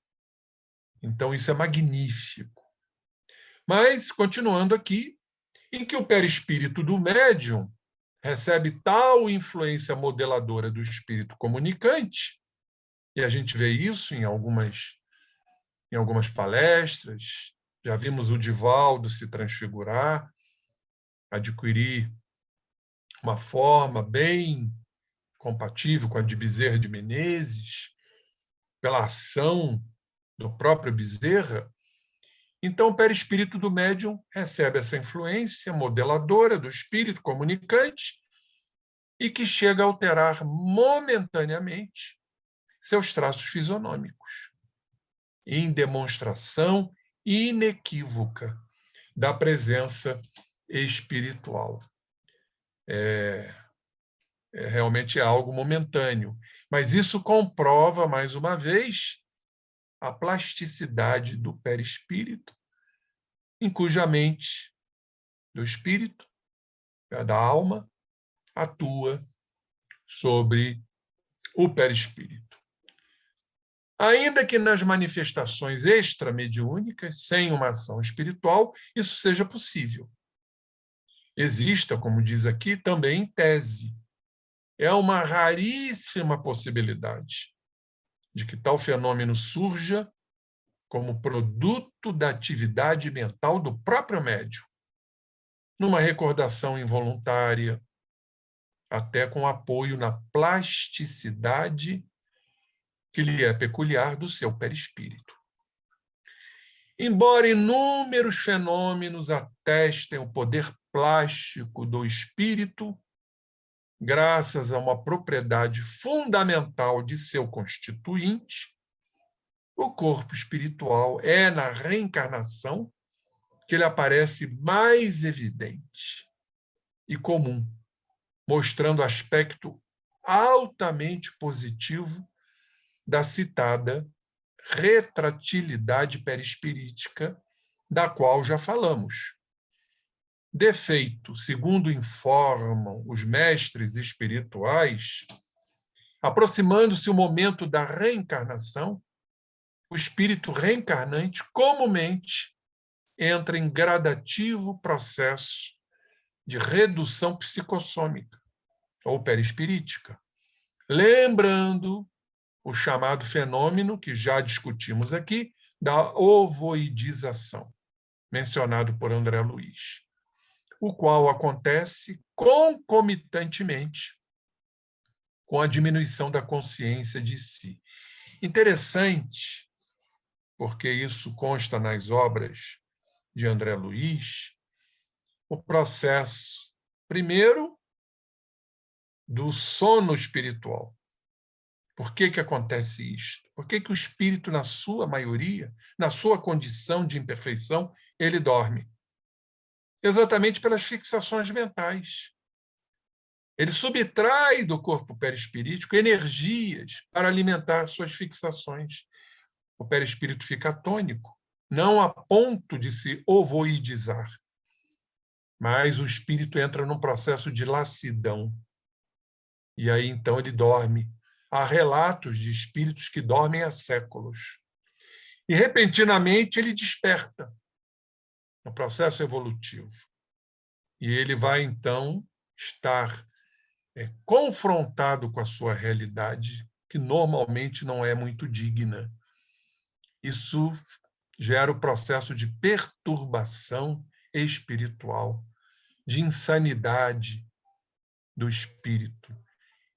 Então, isso é magnífico. Mas, continuando aqui, em que o perispírito do médium recebe tal influência modeladora do espírito comunicante, e a gente vê isso em algumas palestras, já vimos o Divaldo se transfigurar, adquirir uma forma bem compatível com a de Bezerra de Menezes, pela ação do próprio Bezerra. Então, o perispírito do médium recebe essa influência modeladora do espírito comunicante e que chega a alterar momentaneamente seus traços fisionômicos, em demonstração inequívoca da presença espiritual. Realmente é algo momentâneo, mas isso comprova, mais uma vez, a plasticidade do perispírito, em cuja mente do espírito, da alma, atua sobre o perispírito. Ainda que nas manifestações extramediúnicas, sem uma ação espiritual, isso seja possível. Exista, como diz aqui, também em tese. É uma raríssima possibilidade de que tal fenômeno surja como produto da atividade mental do próprio médium, numa recordação involuntária, até com apoio na plasticidade que lhe é peculiar do seu perispírito. Embora inúmeros fenômenos atestem o poder plástico do espírito, graças a uma propriedade fundamental de seu constituinte, O corpo espiritual é na reencarnação que ele aparece mais evidente e comum, mostrando aspecto altamente positivo da citada retratilidade perispirítica, da qual já falamos. Defeito, segundo informam os mestres espirituais, aproximando-se o momento da reencarnação, o espírito reencarnante comumente entra em gradativo processo de redução psicossômica ou perispirítica, lembrando o chamado fenômeno que já discutimos aqui da ovoidização, mencionado por André Luiz, o qual acontece concomitantemente com a diminuição da consciência de si. Interessante, porque isso consta nas obras de André Luiz, o processo, primeiro, do sono espiritual. Por que acontece isto? Por que o espírito, na sua maioria, na sua condição de imperfeição, ele dorme? Exatamente pelas fixações mentais. Ele subtrai do corpo perispirítico energias para alimentar suas fixações. O perispírito fica atônico, não a ponto de se ovoidizar, mas o espírito entra num processo de lassidão. E aí, então, ele dorme. Há relatos de espíritos que dormem há séculos. E, repentinamente, ele desperta no processo evolutivo. E ele vai, então, estar confrontado com a sua realidade, que normalmente não é muito digna. Isso gera o processo de perturbação espiritual, de insanidade do espírito.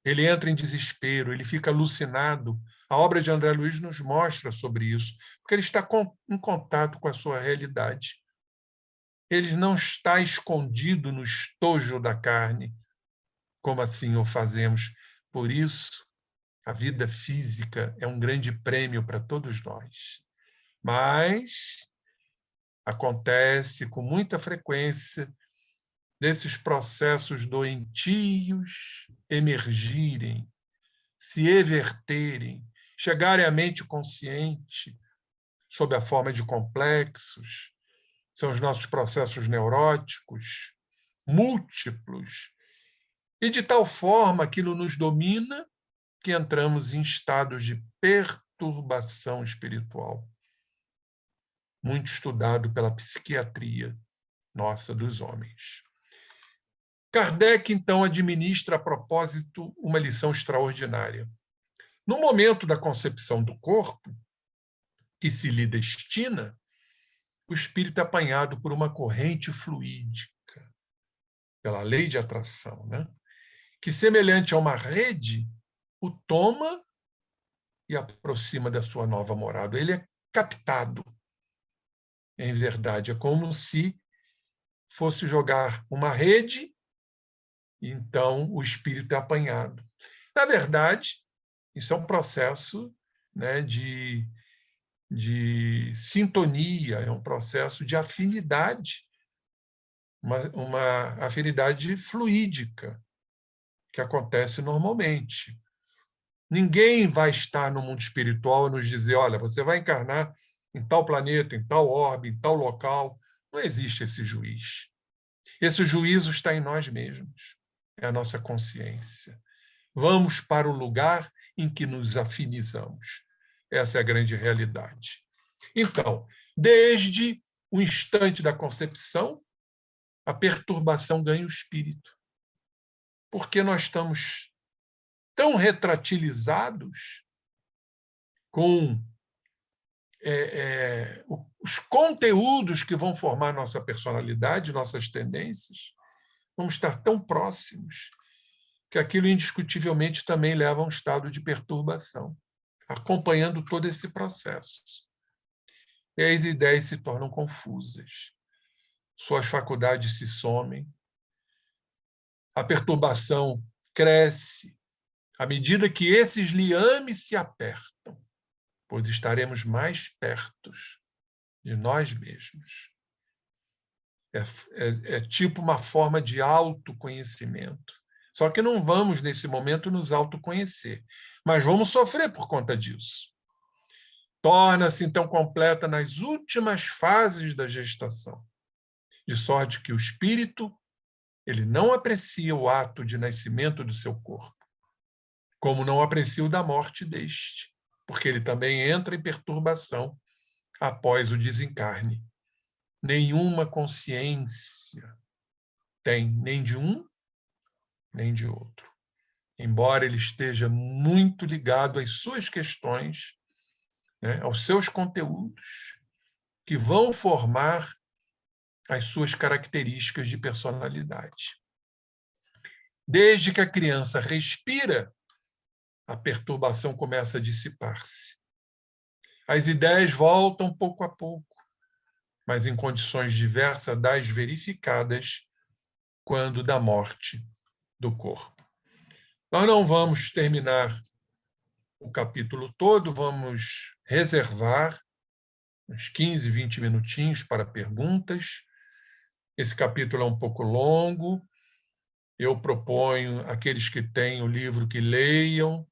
Ele entra em desespero, ele fica alucinado. A obra de André Luiz nos mostra sobre isso, porque ele está em contato com a sua realidade. Ele não está escondido no estojo da carne, como assim o fazemos. Por isso, a vida física é um grande prêmio para todos nós. Mas acontece com muita frequência desses processos doentios emergirem, se everterem, chegarem à mente consciente sob a forma de complexos, são os nossos processos neuróticos, múltiplos, e de tal forma aquilo nos domina que entramos em estados de perturbação espiritual, muito estudado pela psiquiatria nossa dos homens. Kardec, então, administra a propósito uma lição extraordinária. No momento da concepção do corpo, que se lhe destina, o espírito é apanhado por uma corrente fluídica, pela lei de atração, né? Que, semelhante a uma rede, o toma e aproxima da sua nova morada. Ele é captado. Em verdade, é como se fosse jogar uma rede, e então o espírito é apanhado. Na verdade, isso é um processo, né, de sintonia, é um processo de afinidade, uma afinidade fluídica, que acontece normalmente. Ninguém vai estar no mundo espiritual e nos dizer, olha, você vai encarnar em tal planeta, em tal orbe, em tal local. Não existe esse juiz. Esse juízo está em nós mesmos, é a nossa consciência. Vamos para o lugar em que nos afinizamos. Essa é a grande realidade. Então, desde o instante da concepção, a perturbação ganha o espírito. Porque nós estamos tão retratilizados com os conteúdos que vão formar nossa personalidade, nossas tendências, vamos estar tão próximos que aquilo indiscutivelmente também leva a um estado de perturbação, acompanhando todo esse processo. E aí as ideias se tornam confusas, suas faculdades se somem, a perturbação cresce à medida que esses liames se apertam. pois estaremos mais perto de nós mesmos. É tipo uma forma de autoconhecimento. Só que não vamos, nesse momento, nos autoconhecer, mas vamos sofrer por conta disso. Torna-se, então, completa nas últimas fases da gestação, de sorte que o espírito ele não aprecia o ato de nascimento do seu corpo, como não aprecia o da morte deste, porque ele também entra em perturbação após o desencarne. Nenhuma consciência tem, nem de um, nem de outro. Embora ele esteja muito ligado às suas questões, né, aos seus conteúdos, que vão formar as suas características de personalidade. Desde que a criança respira, a perturbação começa a dissipar-se. As ideias voltam pouco a pouco, mas em condições diversas das verificadas quando da morte do corpo. Nós não vamos terminar o capítulo todo, vamos reservar uns 15, 20 minutinhos para perguntas. Esse capítulo é um pouco longo. Eu proponho àqueles que têm o livro que leiam,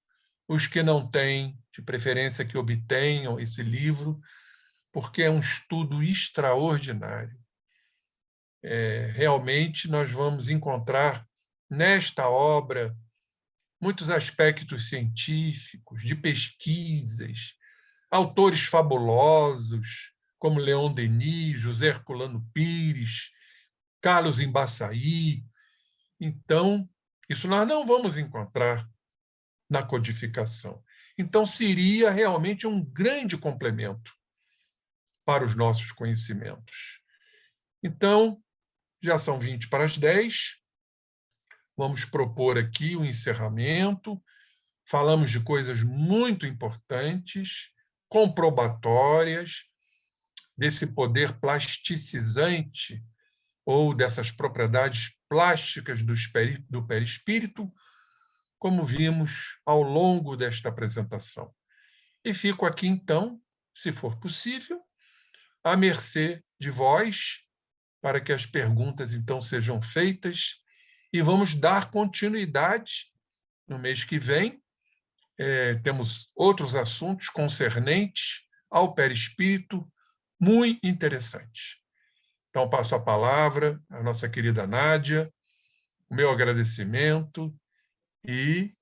os que não têm, de preferência que obtenham esse livro, porque é um estudo extraordinário. Realmente nós vamos encontrar nesta obra muitos aspectos científicos, de pesquisas, autores fabulosos, como Leon Denis, José Herculano Pires, Carlos Embaçaí. Então, isso nós não vamos encontrar na codificação. Então, seria realmente um grande complemento para os nossos conhecimentos. Então, já são 20 para as 10. Vamos propor aqui o encerramento. Falamos de coisas muito importantes, comprobatórias, desse poder plasticizante ou dessas propriedades plásticas do perispírito, como vimos ao longo desta apresentação. E fico aqui, então, se for possível, à mercê de vós, para que as perguntas, então, sejam feitas, e vamos dar continuidade no mês que vem. Temos outros assuntos concernentes ao perispírito muito interessantes. Então, passo a palavra à nossa querida Nádia, o meu agradecimento e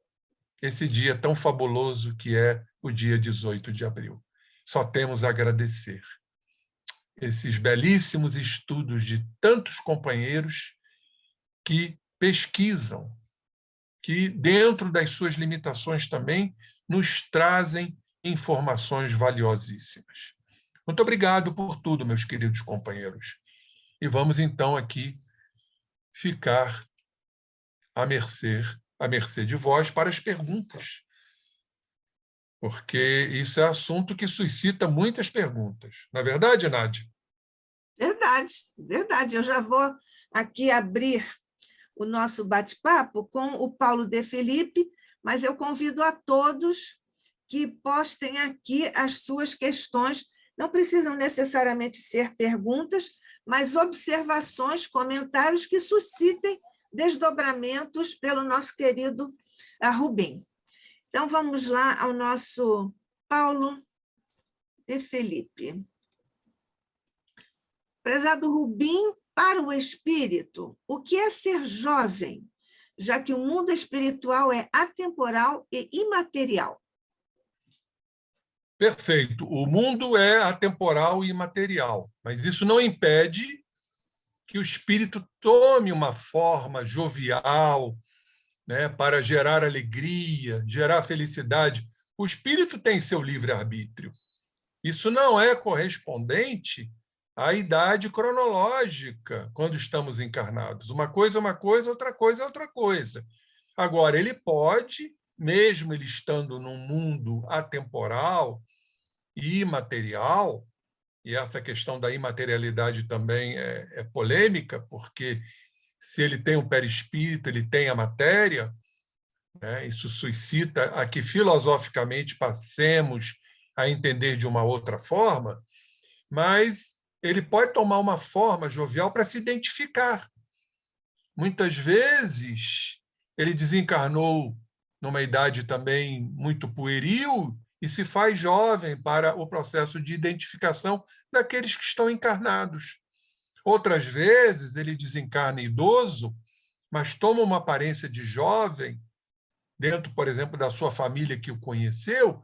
esse dia tão fabuloso que é o dia 18 de abril. Só temos a agradecer esses belíssimos estudos de tantos companheiros que pesquisam, que, dentro das suas limitações também, nos trazem informações valiosíssimas. Muito obrigado por tudo, meus queridos companheiros. E vamos, então, aqui ficar à mercê de vós para as perguntas, porque isso é assunto que suscita muitas perguntas. Não é verdade, Nádia? Verdade, verdade. Eu já vou aqui abrir o nosso bate-papo com o Paulo de Felipe, mas eu convido a todos que postem aqui as suas questões. Não precisam necessariamente ser perguntas, mas observações, comentários que suscitem desdobramentos pelo nosso querido Rubim. Então, vamos lá ao nosso Paulo de Felipe. Prezado Rubim, para o espírito, o que é ser jovem, já que o mundo espiritual é atemporal e imaterial? Perfeito. O mundo é atemporal e imaterial, mas isso não impede que o espírito tome uma forma jovial, né, para gerar alegria, gerar felicidade. O espírito tem seu livre-arbítrio. Isso não é correspondente à idade cronológica quando estamos encarnados. Uma coisa é uma coisa, outra coisa é outra coisa. Agora, ele pode, mesmo ele estando num mundo atemporal e imaterial, e essa questão da imaterialidade também é polêmica, porque se ele tem um perispírito, ele tem a matéria, né? Isso suscita a que filosoficamente passemos a entender de uma outra forma, mas ele pode tomar uma forma jovial para se identificar. Muitas vezes, ele desencarnou numa idade também muito pueril e se faz jovem para o processo de identificação daqueles que estão encarnados. Outras vezes, ele desencarna idoso, mas toma uma aparência de jovem, dentro, por exemplo, da sua família que o conheceu,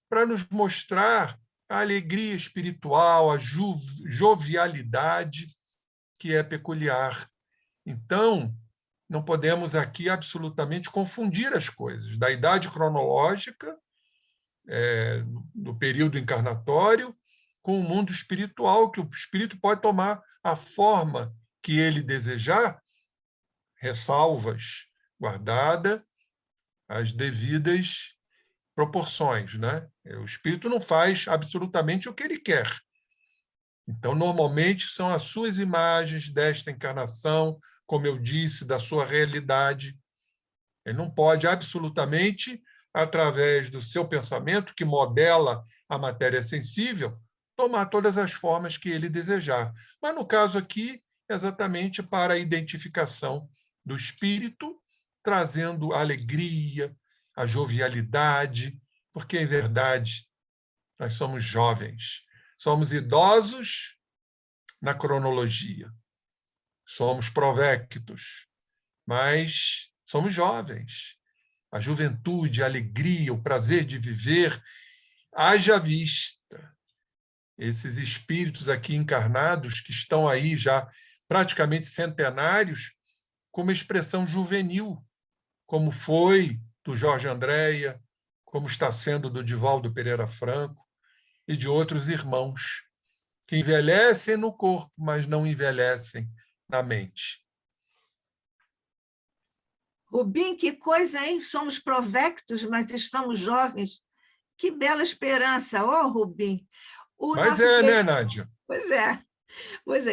para nos mostrar a alegria espiritual, a jovialidade que é peculiar. Então, não podemos aqui absolutamente confundir as coisas. Da idade cronológica, do período encarnatório, com o mundo espiritual, que o espírito pode tomar a forma que ele desejar, ressalvas, guardada as devidas proporções, né? O espírito não faz absolutamente o que ele quer. Então, normalmente, são as suas imagens desta encarnação, como eu disse, da sua realidade. Ele não pode absolutamente, através do seu pensamento, que modela a matéria sensível, tomar todas as formas que ele desejar. Mas, no caso aqui, exatamente para a identificação do espírito, trazendo a alegria, a jovialidade, porque, em verdade, nós somos jovens, somos idosos na cronologia, somos provectos, mas somos jovens. A juventude, a alegria, o prazer de viver, haja vista esses espíritos aqui encarnados que estão aí já praticamente centenários, com uma expressão juvenil, como foi do Jorge Andréia, como está sendo do Divaldo Pereira Franco e de outros irmãos, que envelhecem no corpo, mas não envelhecem na mente. Rubim, que coisa, hein? Somos provectos, mas estamos jovens. Que bela esperança, ó, Rubim. Mas né, Nádia? Pois é,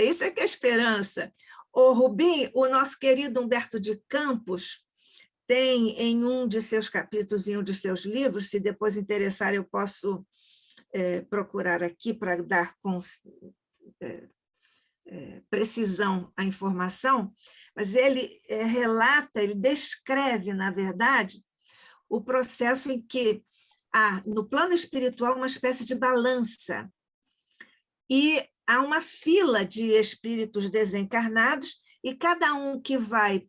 isso é que é esperança. Ô, Rubim, o nosso querido Humberto de Campos tem em um de seus capítulos, em um de seus livros, se depois interessar, eu posso procurar aqui para dar precisão à informação, mas ele relata, ele descreve, na verdade, o processo em que há, no plano espiritual, uma espécie de balança, e há uma fila de espíritos desencarnados, e cada um que vai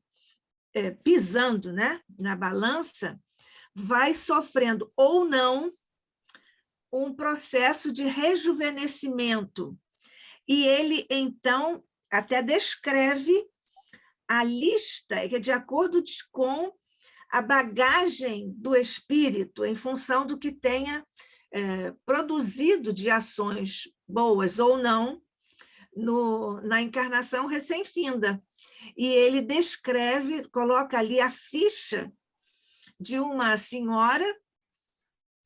pisando, né, na balança, vai sofrendo ou não um processo de rejuvenescimento. E ele, então, até descreve a lista, que é de acordo com a bagagem do espírito, em função do que tenha produzido de ações boas ou não na encarnação recém-finda. E ele descreve, coloca ali a ficha de uma senhora,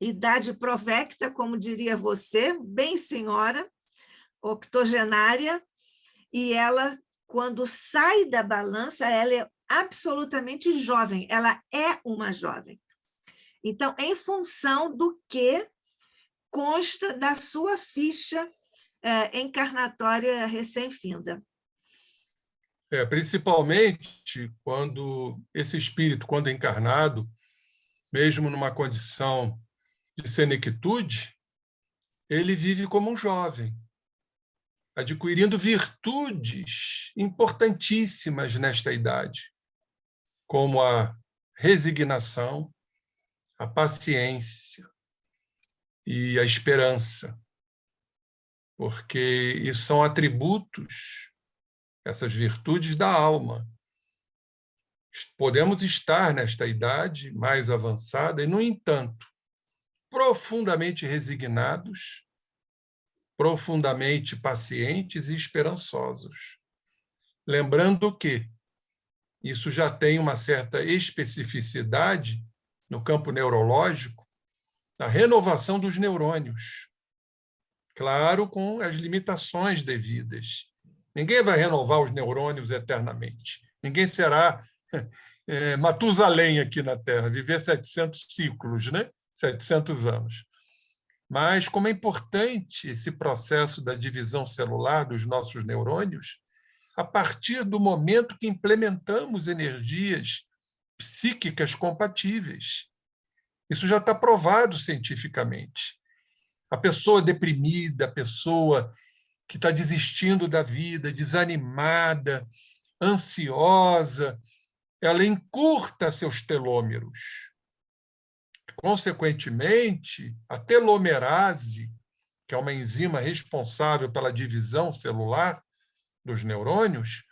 idade provecta, como diria você, bem senhora, octogenária, e ela, quando sai da balança, ela é absolutamente jovem, ela é uma jovem. Então, em função do que consta da sua ficha encarnatória recém-finda. Principalmente quando esse espírito, quando encarnado, mesmo numa condição de senectude, ele vive como um jovem, adquirindo virtudes importantíssimas nesta idade, como a resignação, a paciência e a esperança, porque isso são atributos, essas virtudes da alma. Podemos estar nesta idade mais avançada e, no entanto, profundamente resignados, profundamente pacientes e esperançosos. Lembrando que isso já tem uma certa especificidade no campo neurológico, na renovação dos neurônios. Claro, com as limitações devidas. Ninguém vai renovar os neurônios eternamente. Ninguém será Matusalém aqui na Terra, viver 700 ciclos, né? 700 anos. Mas como é importante esse processo da divisão celular dos nossos neurônios, a partir do momento que implementamos energias psíquicas compatíveis. Isso já está provado cientificamente. A pessoa deprimida, a pessoa que está desistindo da vida, desanimada, ansiosa, ela encurta seus telômeros. Consequentemente, a telomerase, que é uma enzima responsável pela divisão celular dos neurônios,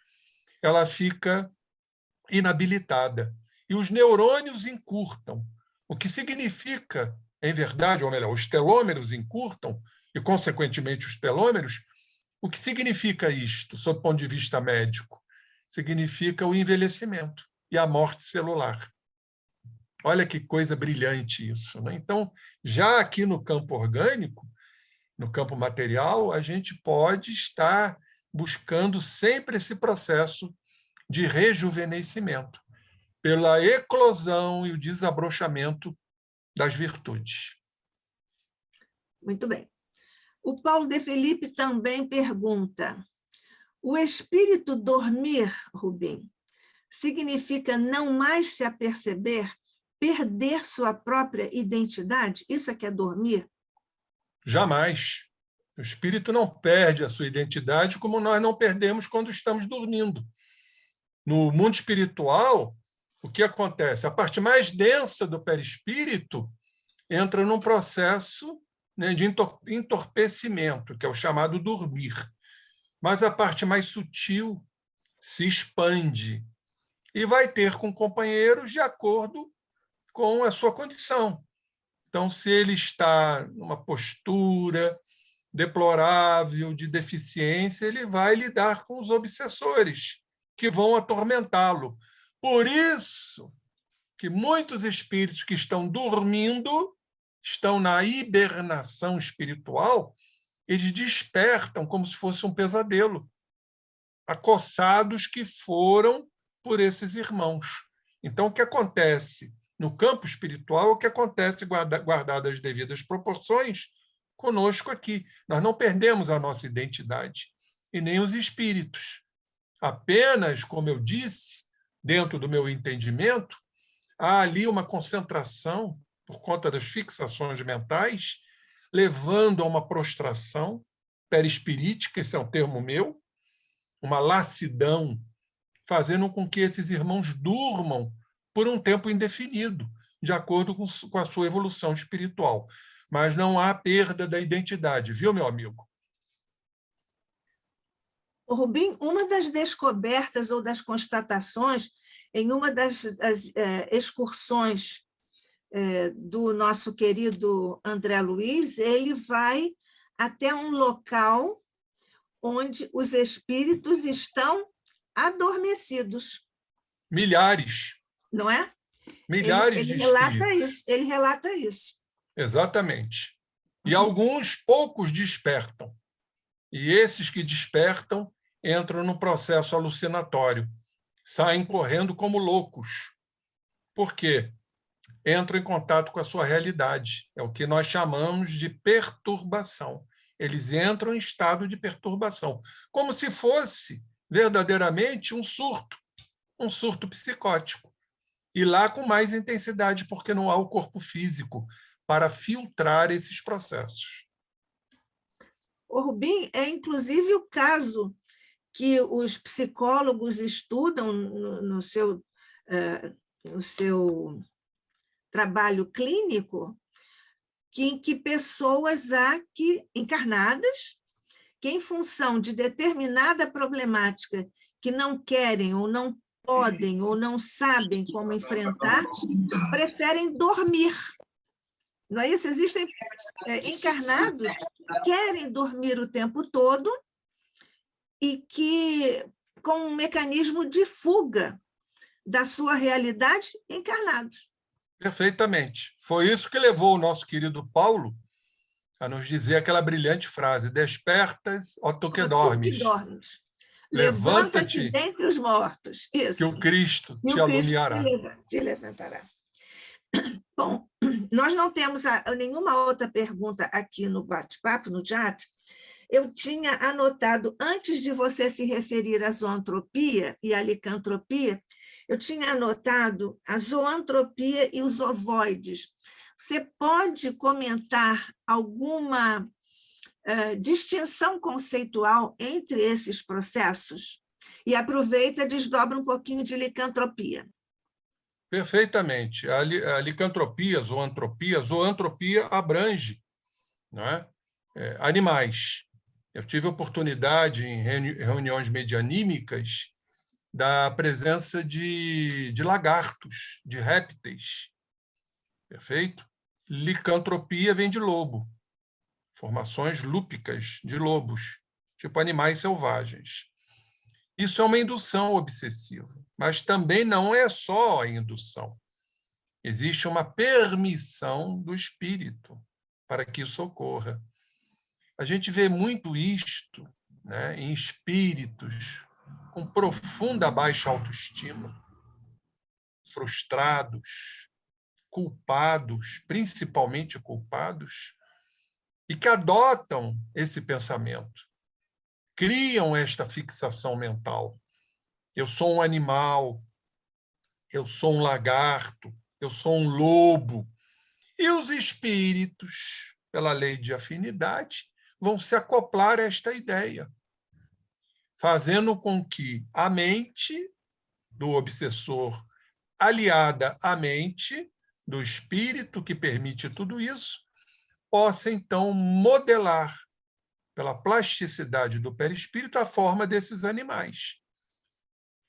ela fica inabilitada. E os neurônios encurtam, o que significa, em verdade, ou melhor, os telômeros encurtam, e, consequentemente, os telômeros. O que significa isto, sob o ponto de vista médico? Significa o envelhecimento e a morte celular. Olha que coisa brilhante isso, né? Então, já aqui no campo orgânico, no campo material, a gente pode estar buscando sempre esse processo de rejuvenescimento, pela eclosão e o desabrochamento das virtudes. Muito bem. O Paulo de Felipe também pergunta: o espírito dormir, Rubim, significa não mais se aperceber, perder sua própria identidade? Isso é que é dormir? Jamais. O espírito não perde a sua identidade como nós não perdemos quando estamos dormindo. No mundo espiritual, o que acontece? A parte mais densa do perispírito entra num processo, né, de entorpecimento, que é o chamado dormir. Mas a parte mais sutil se expande e vai ter com companheiros de acordo com a sua condição. Então, se ele está numa postura deplorável de deficiência, ele vai lidar com os obsessores, que vão atormentá-lo. Por isso que muitos espíritos que estão dormindo, estão na hibernação espiritual, eles despertam como se fosse um pesadelo, acossados que foram por esses irmãos. Então, o que acontece no campo espiritual é o que acontece, guardadas as devidas proporções, conosco aqui. Nós não perdemos a nossa identidade, e nem os espíritos. Apenas, como eu disse, dentro do meu entendimento, há ali uma concentração, por conta das fixações mentais, levando a uma prostração perispirítica, esse é um termo meu, uma lassidão, fazendo com que esses irmãos durmam por um tempo indefinido, de acordo com a sua evolução espiritual. Mas não há perda da identidade, viu, meu amigo? Rubim, uma das descobertas ou das constatações em uma das excursões do nosso querido André Luiz, ele vai até um local onde os espíritos estão adormecidos. Milhares. Não é? Milhares de espíritos. Ele relata isso. Exatamente. E alguns poucos despertam. E esses que despertam entram no processo alucinatório, saem correndo como loucos. Por quê? Entram em contato com a sua realidade. É o que nós chamamos de perturbação. Eles entram em estado de perturbação, como se fosse verdadeiramente um surto psicótico. E lá com mais intensidade, porque não há o corpo físico para filtrar esses processos. O Rubim é, inclusive, o caso que os psicólogos estudam no seu trabalho clínico, em que pessoas encarnadas, que em função de determinada problemática que não querem ou não podem ou não sabem como enfrentar, preferem dormir. Não é isso? Existem encarnados que querem dormir o tempo todo e que, com um mecanismo de fuga da sua realidade, encarnados. Perfeitamente. Foi isso que levou o nosso querido Paulo a nos dizer aquela brilhante frase: despertas, ó tu que dormes. Levanta-te dentre os mortos. Isso. Que o Cristo te alumiará. Te levantará. Bom, nós não temos nenhuma outra pergunta aqui no bate-papo, no chat. Eu tinha anotado, antes de você se referir à zoantropia e à licantropia, eu tinha anotado a zoantropia e os ovoides. Você pode comentar alguma distinção conceitual entre esses processos? E aproveita e desdobra um pouquinho de licantropia. Perfeitamente. A licantropia, zoantropia abrange, né, animais. Eu tive oportunidade em reuniões medianímicas da presença de lagartos, de répteis. Perfeito? Licantropia vem de lobo, formações lúpicas de lobos, tipo animais selvagens. Isso é uma indução obsessiva, mas também não é só a indução. Existe uma permissão do espírito para que isso ocorra. A gente vê muito isto, né, em espíritos com profunda baixa autoestima, frustrados, culpados, principalmente culpados, e que adotam esse pensamento, criam esta fixação mental. Eu sou um animal, eu sou um lagarto, eu sou um lobo. E os espíritos, pela lei de afinidade, vão se acoplar a esta ideia, fazendo com que a mente do obsessor, aliada à mente do espírito que permite tudo isso, possa, então, modelar, pela plasticidade do perispírito, a forma desses animais.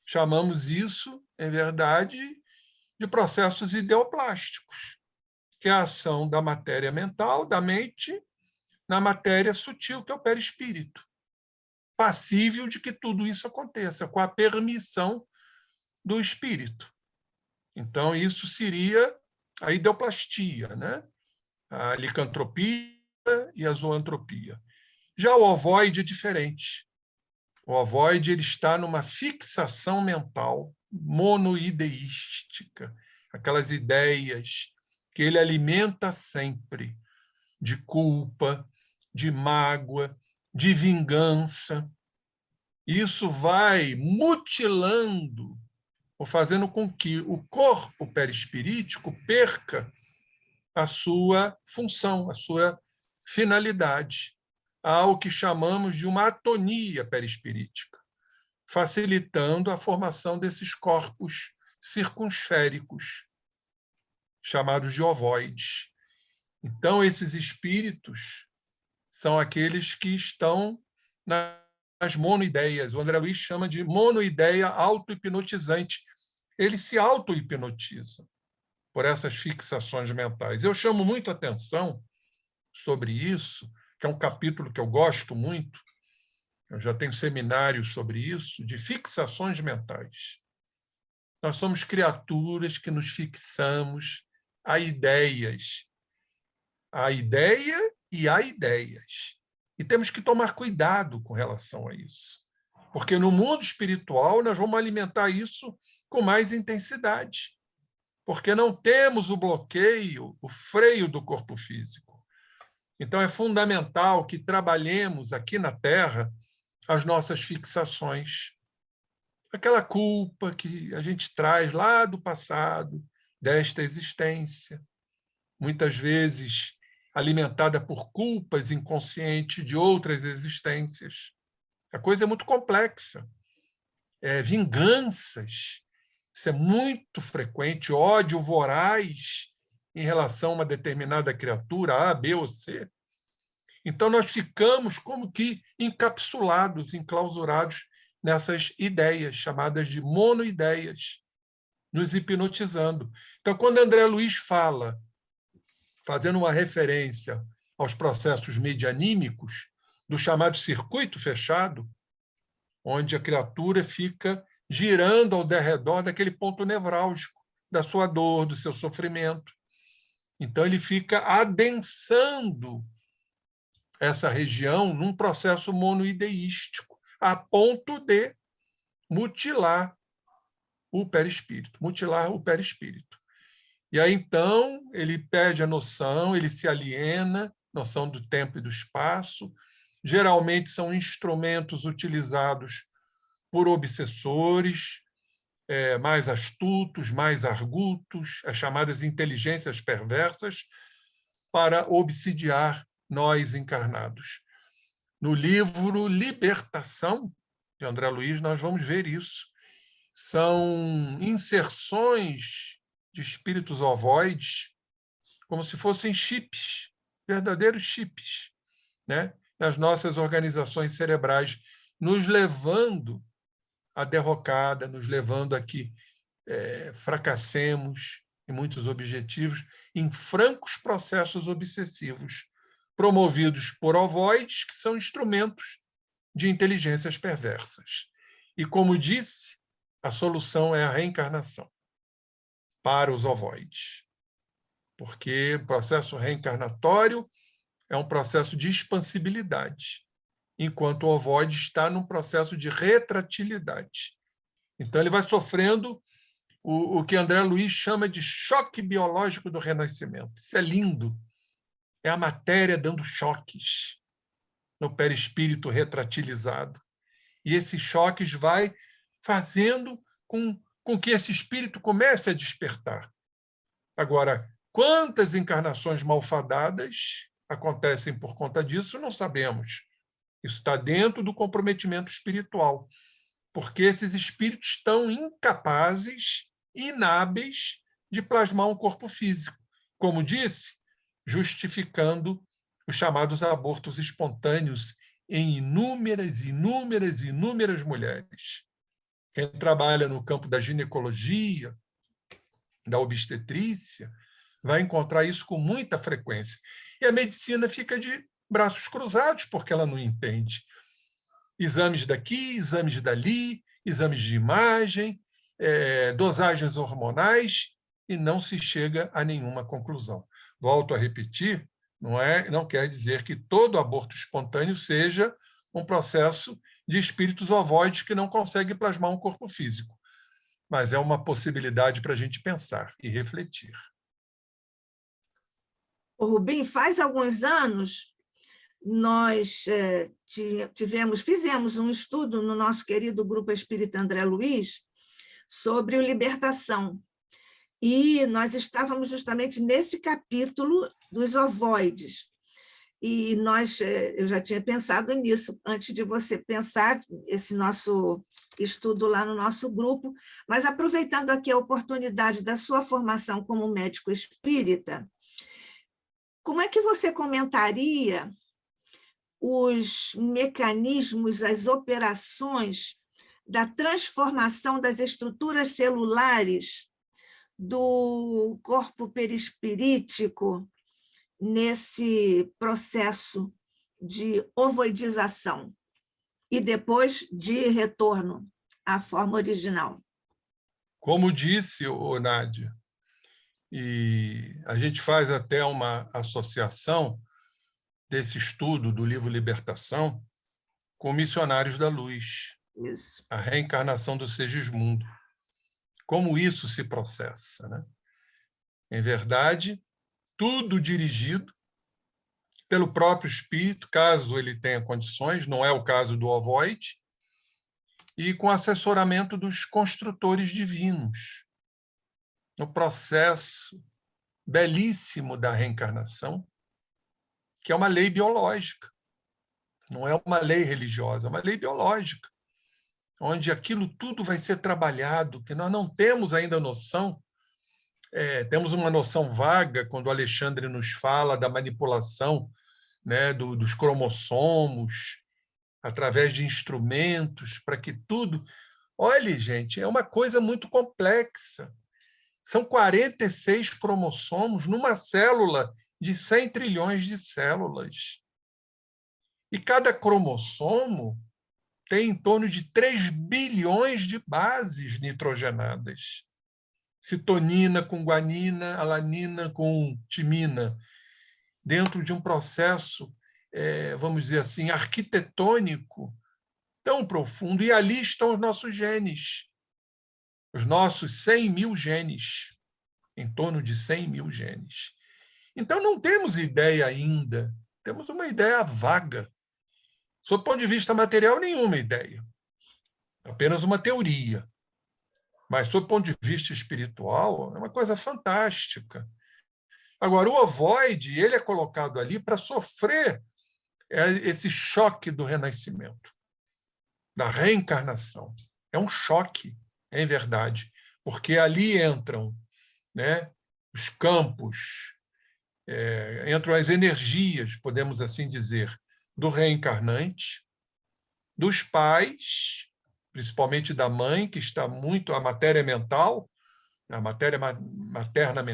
Chamamos isso, em verdade, de processos ideoplásticos, que é a ação da matéria mental, da mente, na matéria sutil, que é o perispírito, passível de que tudo isso aconteça, com a permissão do espírito. Então, isso seria a ideoplastia, né? A licantropia e a zoantropia. Já o ovoide é diferente. O ovoide ele está numa fixação mental monoideística, aquelas ideias que ele alimenta sempre, de culpa, de mágoa, de vingança. Isso vai mutilando ou fazendo com que o corpo perispirítico perca a sua função, a sua finalidade. Há o que chamamos de uma atonia perispirítica, facilitando a formação desses corpos circunsféricos, chamados de ovoides. Então, esses espíritos são aqueles que estão nas monoideias. O André Luiz chama de monoideia auto-hipnotizante. Ele se auto-hipnotiza por essas fixações mentais. Eu chamo muito atenção sobre isso, que é um capítulo que eu gosto muito, eu já tenho seminários sobre isso, de fixações mentais. Nós somos criaturas que nos fixamos a ideias. A ideia e a ideias. E temos que tomar cuidado com relação a isso. Porque no mundo espiritual nós vamos alimentar isso com mais intensidade. Porque não temos o bloqueio, o freio do corpo físico. Então é fundamental que trabalhemos aqui na Terra as nossas fixações. Aquela culpa que a gente traz lá do passado, desta existência, muitas vezes alimentada por culpas inconscientes de outras existências. A coisa é muito complexa. Vinganças, isso é muito frequente, ódio voraz em relação a uma determinada criatura, A, B ou C. Então, nós ficamos como que encapsulados, enclausurados nessas ideias, chamadas de monoideias, nos hipnotizando. Então, quando André Luiz fala, fazendo uma referência aos processos medianímicos, do chamado circuito fechado, onde a criatura fica girando ao derredor daquele ponto nevrálgico da sua dor, do seu sofrimento. Então, ele fica adensando essa região num processo monoideístico, a ponto de mutilar o perispírito. E aí, então, ele perde a noção, ele se aliena, noção do tempo e do espaço. Geralmente são instrumentos utilizados por obsessores, mais astutos, mais argutos, as chamadas inteligências perversas, para obsidiar nós encarnados. No livro Libertação, de André Luiz, nós vamos ver isso. São inserções de espíritos ovoides, como se fossem chips, verdadeiros chips, né? Nas nossas organizações cerebrais, nos levando à derrocada, nos levando a que fracassemos em muitos objetivos, em francos processos obsessivos, promovidos por ovoides, que são instrumentos de inteligências perversas. E, como disse, a solução é a reencarnação para os ovoides, porque o processo reencarnatório é um processo de expansibilidade, enquanto o ovoide está num processo de retratilidade. Então, ele vai sofrendo o que André Luiz chama de choque biológico do renascimento. Isso é lindo. É a matéria dando choques no perispírito retratilizado. E esses choques vai fazendo com que esse espírito comece a despertar. Agora, quantas encarnações malfadadas acontecem por conta disso, não sabemos. Isso está dentro do comprometimento espiritual, porque esses espíritos estão incapazes, inábeis de plasmar um corpo físico. Como disse, justificando os chamados abortos espontâneos em inúmeras mulheres. Quem trabalha no campo da ginecologia, da obstetrícia, vai encontrar isso com muita frequência. E a medicina fica de braços cruzados, porque ela não entende. Exames daqui, exames dali, exames de imagem, dosagens hormonais, e não se chega a nenhuma conclusão. Volto a repetir, não quer dizer que todo aborto espontâneo seja um processo de espíritos ovoides que não conseguem plasmar um corpo físico, mas é uma possibilidade para a gente pensar e refletir. Rubim, faz alguns anos, nós fizemos um estudo no nosso querido Grupo Espírita André Luiz sobre o Libertação. E nós estávamos justamente nesse capítulo dos ovoides. E eu já tinha pensado nisso antes de você pensar esse nosso estudo lá no nosso grupo, mas aproveitando aqui a oportunidade da sua formação como médico espírita, como é que você comentaria os mecanismos, as operações da transformação das estruturas celulares do corpo perispirítico nesse processo de ovoidização e depois de retorno à forma original? Como disse o Nádia, e a gente faz até uma associação desse estudo do livro Libertação com Missionários da Luz, Isso. a reencarnação do Segismundo. Como isso se processa, né? Em verdade, tudo dirigido pelo próprio espírito, caso ele tenha condições, não é o caso do ovoide, e com assessoramento dos construtores divinos, no processo belíssimo da reencarnação, que é uma lei biológica, não é uma lei religiosa, é uma lei biológica, onde aquilo tudo vai ser trabalhado, que nós não temos ainda noção. Temos uma noção vaga quando o Alexandre nos fala da manipulação, né, dos cromossomos, através de instrumentos, para que tudo... Olha, gente, é uma coisa muito complexa. São 46 cromossomos numa célula de 100 trilhões de células. E cada cromossomo tem em torno de 3 bilhões de bases nitrogenadas. Citonina com guanina, alanina com timina, dentro de um processo, vamos dizer assim, arquitetônico tão profundo. E ali estão os nossos genes, os nossos 100 mil genes. em torno de 100 mil genes. Então, não temos ideia ainda, temos uma ideia vaga. Sob o ponto de vista material, nenhuma ideia. Apenas uma teoria. Mas, sob o ponto de vista espiritual, é uma coisa fantástica. Agora, o ovoide, ele é colocado ali para sofrer esse choque do renascimento, da reencarnação. É um choque, em verdade, porque ali entram, né, os campos, entram as energias, podemos assim dizer, do reencarnante, dos pais, principalmente da mãe, que está muito a matéria mental, a matéria materna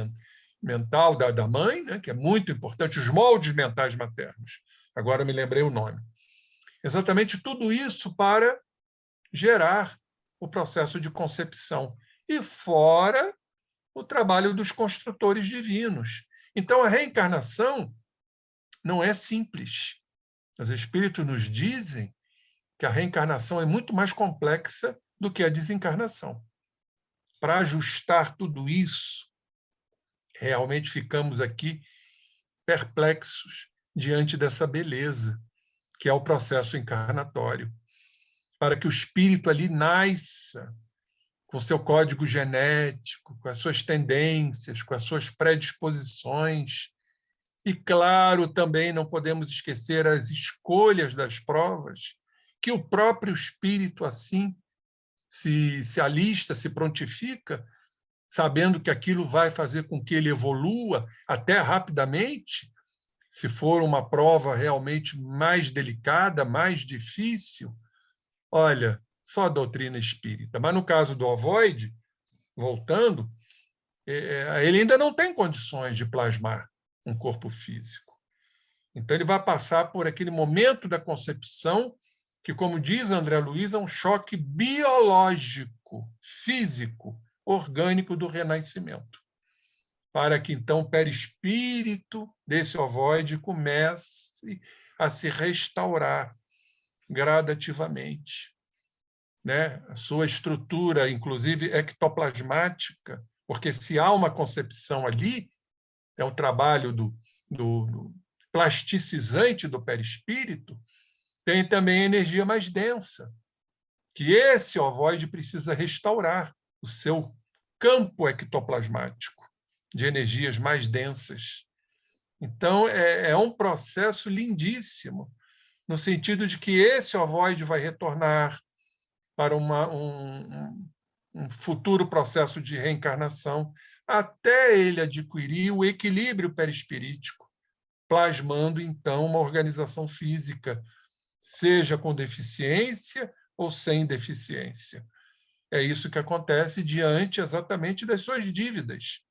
mental da mãe, né, que é muito importante, os moldes mentais maternos. Agora me lembrei o nome. Exatamente tudo isso para gerar o processo de concepção. E fora o trabalho dos construtores divinos. Então, a reencarnação não é simples. Os espíritos nos dizem que a reencarnação é muito mais complexa do que a desencarnação. Para ajustar tudo isso, realmente ficamos aqui perplexos diante dessa beleza, que é o processo encarnatório, para que o espírito ali nasça com seu código genético, com as suas tendências, com as suas predisposições. E, claro, também não podemos esquecer as escolhas das provas, que o próprio espírito assim se alista, se prontifica, sabendo que aquilo vai fazer com que ele evolua até rapidamente, se for uma prova realmente mais delicada, mais difícil. Olha, só a doutrina espírita. Mas no caso do ovoide, voltando, ele ainda não tem condições de plasmar um corpo físico. Então, ele vai passar por aquele momento da concepção que, como diz André Luiz, é um choque biológico, físico, orgânico do renascimento, para que, então, o perispírito desse ovoide comece a se restaurar gradativamente, né? A sua estrutura, inclusive ectoplasmática, porque se há uma concepção ali, é um trabalho do plasticizante do perispírito, tem também energia mais densa, que esse ovoide precisa restaurar o seu campo ectoplasmático de energias mais densas. Então, é um processo lindíssimo, no sentido de que esse ovoide vai retornar para um futuro processo de reencarnação, até ele adquirir o equilíbrio perispirítico, plasmando, então, uma organização física, seja com deficiência ou sem deficiência. É isso que acontece diante exatamente das suas dívidas,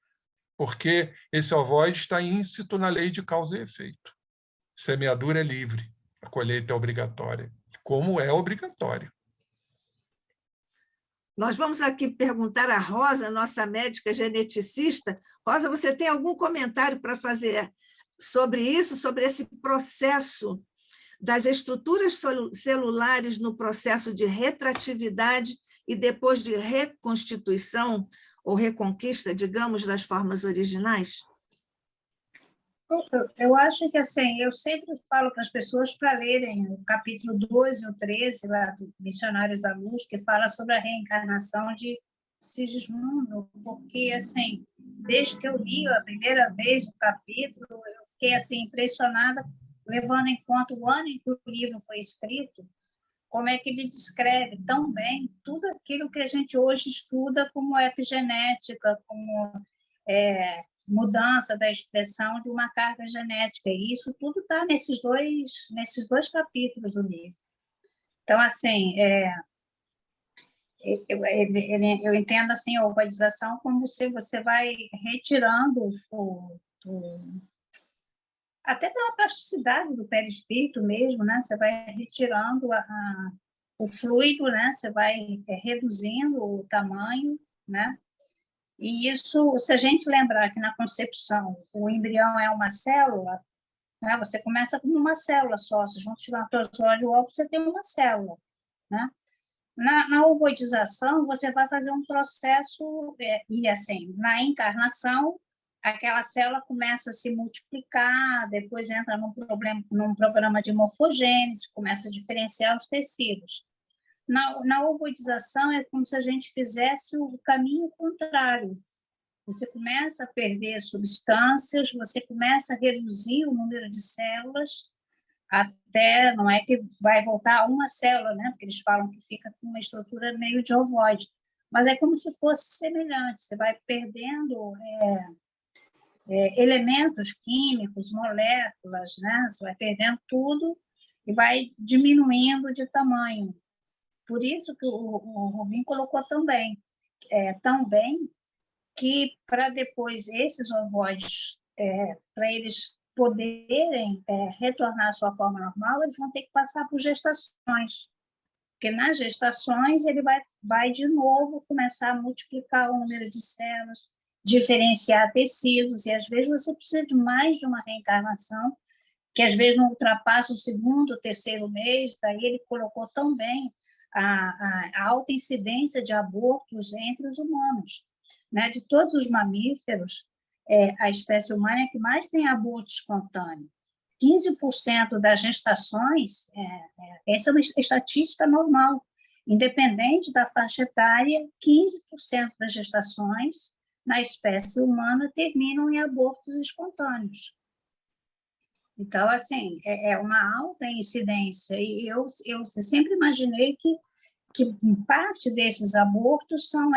porque esse ovoide está íncito na lei de causa e efeito. Semeadura é livre, a colheita é obrigatória. Como é obrigatório. Nós vamos aqui perguntar à Rosa, nossa médica geneticista. Rosa, você tem algum comentário para fazer sobre isso, sobre esse processo das estruturas celulares no processo de retratividade e depois de reconstituição ou reconquista, digamos, das formas originais? Eu acho que, assim, eu sempre falo para as pessoas para lerem o capítulo 12 e o 13, lá do Missionários da Luz, que fala sobre a reencarnação de Sigismundo, porque, assim, desde que eu li a primeira vez o capítulo, eu fiquei, assim, impressionada, levando em conta o ano em que o livro foi escrito, como é que ele descreve tão bem tudo aquilo que a gente hoje estuda como epigenética, como mudança da expressão de uma carga genética. E isso tudo está nesses dois capítulos do livro. Então, assim, eu entendo assim, a ovalização como se você vai retirando até pela plasticidade do perispírito mesmo, né? Você vai retirando o fluido, né? Você vai reduzindo o tamanho, né? E isso, se a gente lembrar que na concepção o embrião é uma célula, né? Você começa com uma célula só, se junto o espermatozoide e o óvulo, você tem uma célula, né? Na ovoidização, você vai fazer um processo, e assim, na encarnação, aquela célula começa a se multiplicar, depois entra num programa de morfogênese, começa a diferenciar os tecidos. Na ovoidização, é como se a gente fizesse o caminho contrário. Você começa a perder substâncias, você começa a reduzir o número de células, até, não é que vai voltar a uma célula, né? Porque eles falam que fica com uma estrutura meio de ovoide, mas é como se fosse semelhante, você vai perdendo elementos químicos, moléculas, né? Você vai perdendo tudo e vai diminuindo de tamanho. Por isso que o Rubim colocou tão bem que para depois esses ovoides, para eles poderem retornar à sua forma normal, eles vão ter que passar por gestações, porque nas gestações ele vai de novo começar a multiplicar o número de células, diferenciar tecidos, e às vezes você precisa de mais de uma reencarnação, que às vezes não ultrapassa o segundo, terceiro mês. Daí ele colocou tão bem a alta incidência de abortos entre os humanos. Né? De todos os mamíferos, a espécie humana é que mais tem aborto espontâneo. 15% das gestações, essa é uma estatística normal, independente da faixa etária, 15% das gestações na espécie humana terminam em abortos espontâneos. Então, assim, é uma alta incidência, e eu sempre imaginei que parte desses abortos são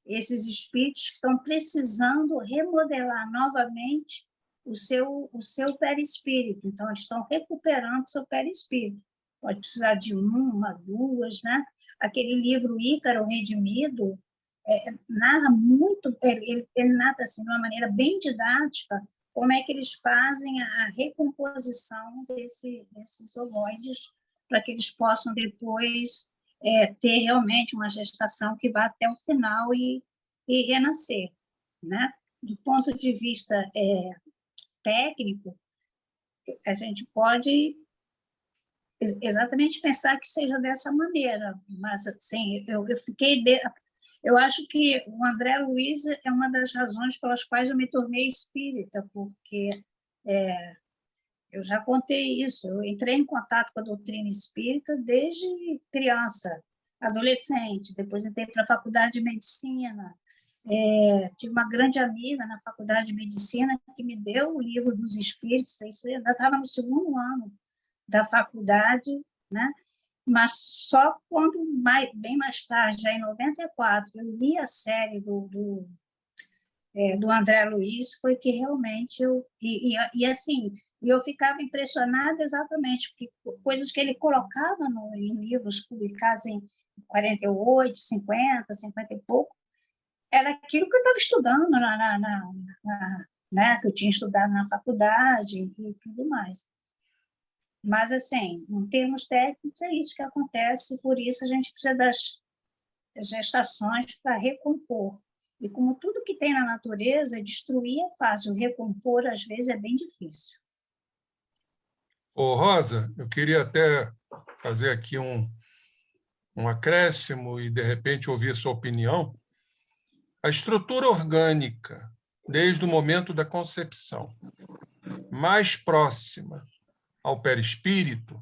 esses espíritos que estão precisando remodelar novamente o seu perispírito. Então, eles estão recuperando o seu perispírito. Pode precisar de uma, duas, né? Aquele livro Ícaro Redimido narra muito, ele narra assim, de uma maneira bem didática, como é que eles fazem a recomposição desses ovoides para que eles possam depois ter realmente uma gestação que vá até o final e renascer, né? Do ponto de vista técnico, a gente pode exatamente pensar que seja dessa maneira, mas assim, eu acho que o André Luiz é uma das razões pelas quais eu me tornei espírita, porque eu já contei isso, eu entrei em contato com a doutrina espírita desde criança, adolescente, depois entrei para a faculdade de medicina, tive uma grande amiga na faculdade de medicina que me deu o livro dos espíritos, isso eu ainda estava no segundo ano da faculdade, né? Mas só quando, bem mais tarde, já em 94, eu li a série do André Luiz, foi que realmente assim, eu ficava impressionada exatamente, porque coisas que ele colocava em livros publicados em 48, 50, 50 e pouco, era aquilo que eu estava estudando, né, que eu tinha estudado na faculdade e tudo mais. Mas, assim, em termos técnicos, é isso que acontece, por isso a gente precisa das gestações para recompor. E como tudo que tem na natureza, destruir é fácil, recompor, às vezes, é bem difícil. Ô, Rosa, eu queria até fazer aqui um acréscimo e, de repente, ouvir sua opinião. A estrutura orgânica, desde o momento da concepção, mais próxima ao perispírito,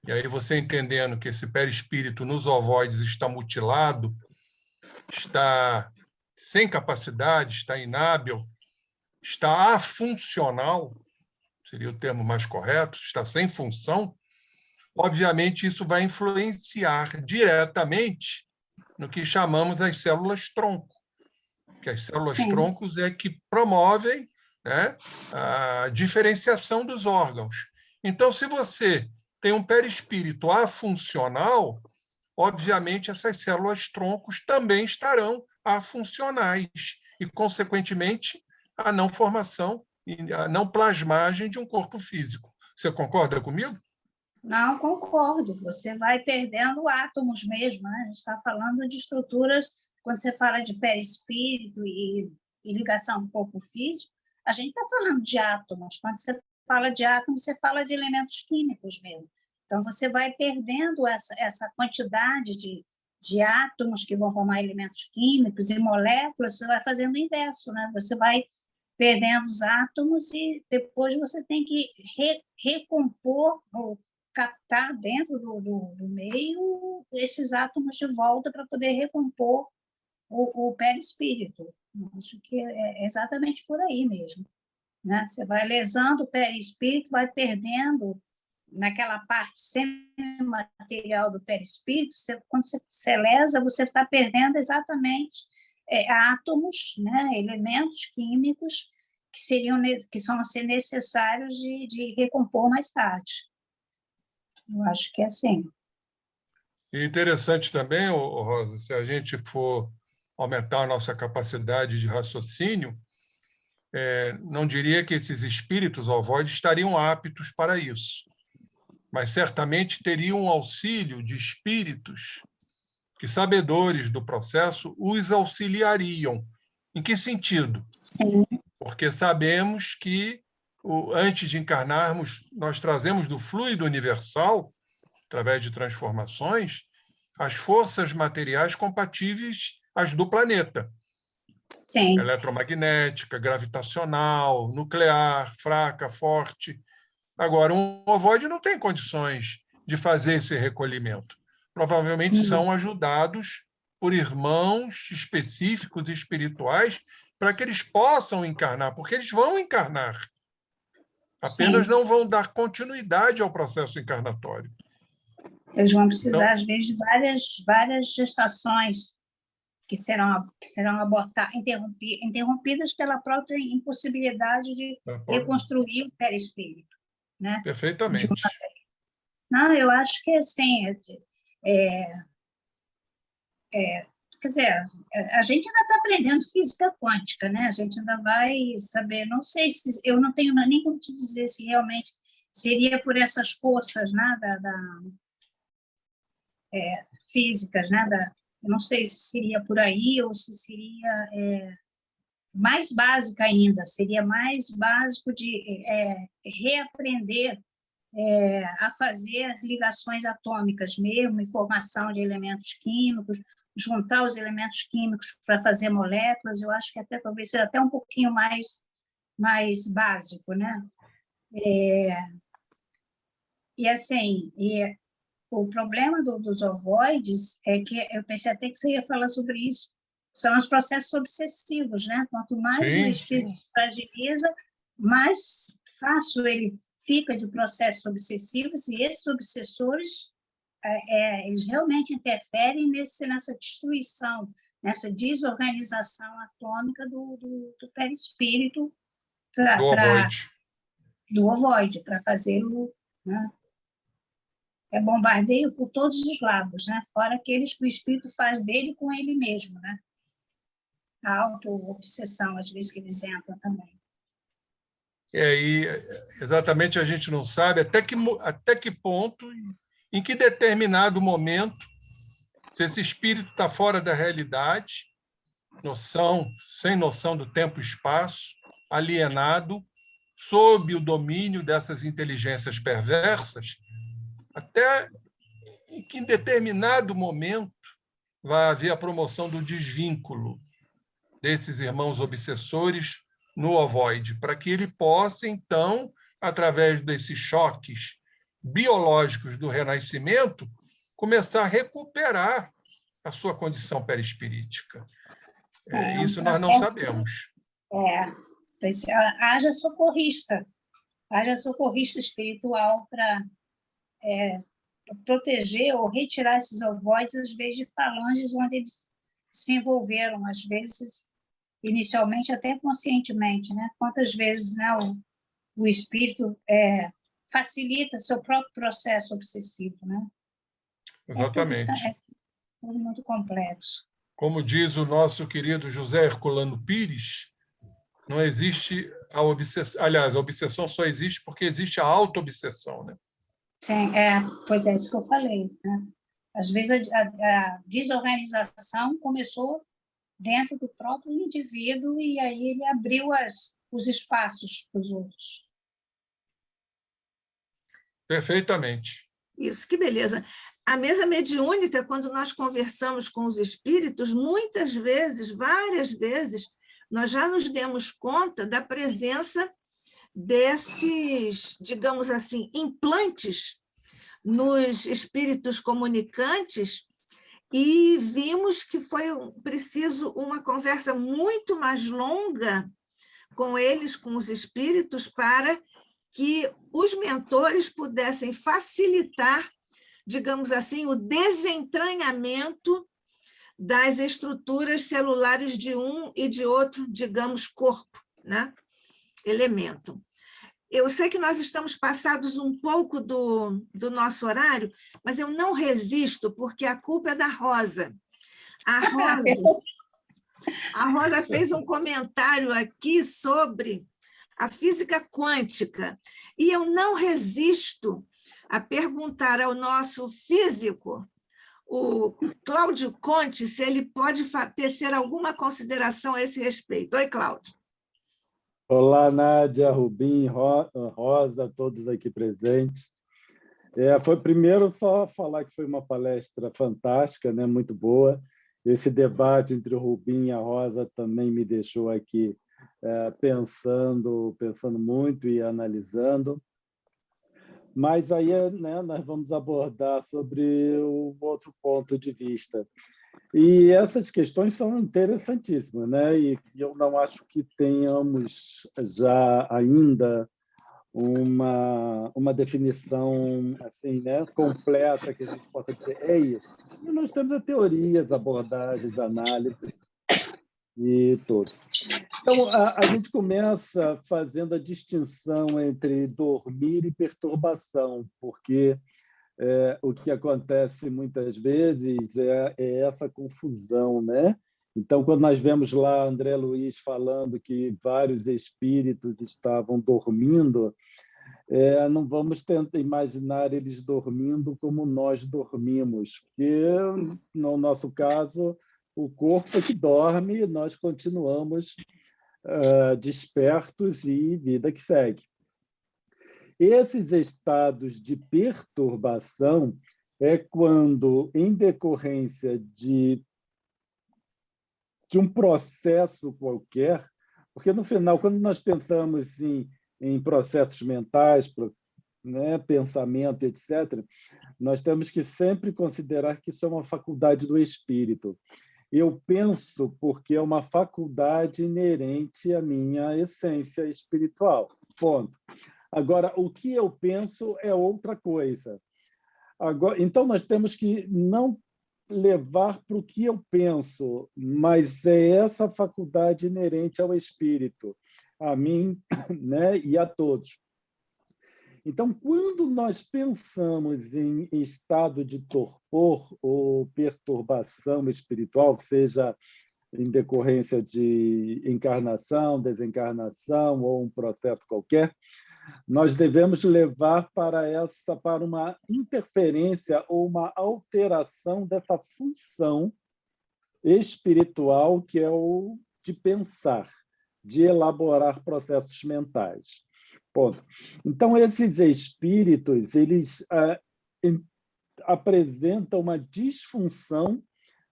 e aí você entendendo que esse perispírito nos ovoides está mutilado, está sem capacidade, está inábil, está afuncional, seria o termo mais correto, está sem função, obviamente isso vai influenciar diretamente no que chamamos as células-tronco, que as células-troncos é que promovem, né, a diferenciação dos órgãos. Então, se você tem um perispírito afuncional, obviamente essas células-troncos também estarão afuncionais e, consequentemente, a não formação, a não plasmagem de um corpo físico. Você concorda comigo? Não, concordo. Você vai perdendo átomos mesmo, né? A gente está falando de estruturas, quando você fala de perispírito e ligação com o corpo físico, a gente está falando de átomos. Quando você fala de átomos, você fala de elementos químicos mesmo. Então, você vai perdendo essa quantidade de átomos que vão formar elementos químicos e moléculas, você vai fazendo o inverso, né? Você vai perdendo os átomos e depois você tem que recompor ou captar dentro do meio esses átomos de volta para poder recompor o perispírito. Acho que é exatamente por aí mesmo, né? Você vai lesando o perispírito, vai perdendo naquela parte semimaterial do perispírito. Quando você lesa, você está perdendo exatamente átomos, né? Elementos químicos que são a ser necessários de recompor mais tarde. Eu acho que é assim. E interessante também, Rosa, se a gente for aumentar a nossa capacidade de raciocínio, não diria que esses espíritos ovoides estariam aptos para isso, mas certamente teriam um auxílio de espíritos que, sabedores do processo, os auxiliariam. Em que sentido? Sim. Porque sabemos que, antes de encarnarmos, nós trazemos do fluido universal, através de transformações, as forças materiais compatíveis às do planeta. Sim. Eletromagnética, gravitacional, nuclear, fraca, forte. Agora, um ovoide não tem condições de fazer esse recolhimento. Provavelmente são ajudados por irmãos específicos e espirituais para que eles possam encarnar, porque eles vão encarnar. Apenas Sim. não vão dar continuidade ao processo encarnatório. Eles vão precisar, Então, às vezes, de várias gestações que serão interrompidas pela própria impossibilidade de reconstruir o perispírito, né? Perfeitamente. Não, eu acho que assim, quer dizer, a gente ainda está aprendendo física quântica, né? A gente ainda vai saber, não sei se, eu não tenho nem como te dizer se realmente seria por essas forças, né, físicas, né, eu não sei se seria por aí ou se seria mais básica ainda, seria mais básico de reaprender a fazer ligações atômicas mesmo, formação de elementos químicos, juntar os elementos químicos para fazer moléculas. Eu acho que até talvez seja até um pouquinho mais básico, né? E assim, o problema dos ovoides é que eu pensei até que você ia falar sobre isso. São os processos obsessivos, né? Quanto mais o espírito se fragiliza, mais fácil ele fica de processos obsessivos, e esses obsessores, eles realmente interferem nessa destruição, nessa desorganização atômica do perispírito do ovoide, para fazê-lo, né? Bombardeio por todos os lados, né? Fora aqueles que o espírito faz dele com ele mesmo, né? A auto-obsessão, às vezes, que eles entram também. E exatamente a gente não sabe até que ponto, em que determinado momento, se esse espírito está fora da realidade, sem noção do tempo e espaço, alienado, sob o domínio dessas inteligências perversas, até em que em determinado momento vai haver a promoção do desvínculo desses irmãos obsessores no ovoide, para que ele possa, então, através desses choques biológicos do renascimento, começar a recuperar a sua condição perispirítica. Isso nós não sabemos. Haja socorrista espiritual para proteger ou retirar esses ovoides, às vezes, de falanges onde eles se envolveram, às vezes, inicialmente, até conscientemente, né? Quantas vezes, né, o espírito facilita seu próprio processo obsessivo, né? Exatamente. É tudo muito complexo. Como diz o nosso querido José Herculano Pires, não existe a obsessão. Aliás, a obsessão só existe porque existe a auto-obsessão, né? Sim, pois é isso que eu falei, né? Às vezes a desorganização começou dentro do próprio indivíduo e aí ele abriu os espaços para os outros. Perfeitamente. Isso, que beleza. A mesa mediúnica, quando nós conversamos com os espíritos, muitas vezes, várias vezes, nós já nos demos conta da presença desses, digamos assim, implantes nos espíritos comunicantes, e vimos que foi preciso uma conversa muito mais longa com eles, com os espíritos, para que os mentores pudessem facilitar, digamos assim, o desentranhamento das estruturas celulares de um e de outro, digamos, corpo, né? Elemento. Eu sei que nós estamos passados um pouco do nosso horário, mas eu não resisto, porque a culpa é da Rosa. A Rosa fez um comentário aqui sobre a física quântica, e eu não resisto a perguntar ao nosso físico, o Cláudio Conte, se ele pode tecer alguma consideração a esse respeito. Oi, Cláudio. Olá, Nádia, Rubim, Rosa, todos aqui presentes. Foi primeiro só falar que foi uma palestra fantástica, né? Muito boa. Esse debate entre o Rubim e a Rosa também me deixou aqui pensando muito e analisando. Mas aí, né, nós vamos abordar sobre o outro ponto de vista. E essas questões são interessantíssimas, né? E eu não acho que tenhamos já ainda uma definição assim, né, completa que a gente possa dizer é isso. E nós temos teorias, abordagens, análises e tudo. Então, a gente começa fazendo a distinção entre dormir e perturbação, porque o que acontece muitas vezes é essa confusão, né? Então, quando nós vemos lá André Luiz falando que vários espíritos estavam dormindo, não vamos tentar imaginar eles dormindo como nós dormimos, porque, no nosso caso, o corpo é que dorme e nós continuamos despertos e vida que segue. Esses estados de perturbação é quando, em decorrência de um processo qualquer, porque, no final, quando nós pensamos em processos mentais, né, pensamento, etc., nós temos que sempre considerar que isso é uma faculdade do espírito. Eu penso porque é uma faculdade inerente à minha essência espiritual. Ponto. Agora, o que eu penso é outra coisa. Agora, então, nós temos que não levar para o que eu penso, mas é essa faculdade inerente ao espírito, a mim, né, e a todos. Então, quando nós pensamos em estado de torpor ou perturbação espiritual, seja em decorrência de encarnação, desencarnação ou um processo qualquer, nós devemos levar para uma interferência ou uma alteração dessa função espiritual que é o de pensar, de elaborar processos mentais. Ponto. Então, esses espíritos, eles apresentam uma disfunção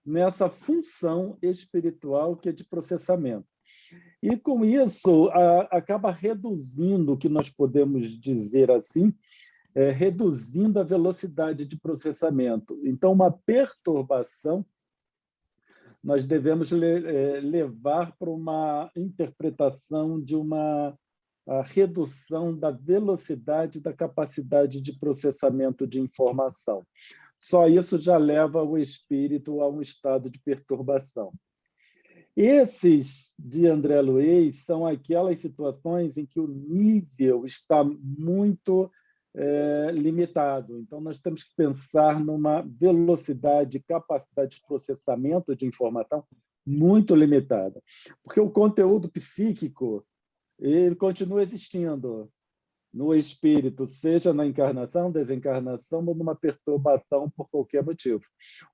nessa função espiritual que é de processamento. E, com isso, acaba reduzindo, o que nós podemos dizer assim, reduzindo a velocidade de processamento. Então, uma perturbação nós devemos levar para uma interpretação de uma redução da velocidade da capacidade de processamento de informação. Só isso já leva o espírito a um estado de perturbação. Esses de André Luiz são aquelas situações em que o nível está muito limitado. Então, nós temos que pensar numa velocidade, capacidade de processamento de informação muito limitada, porque o conteúdo psíquico ele continua existindo no espírito, seja na encarnação, desencarnação ou numa perturbação por qualquer motivo.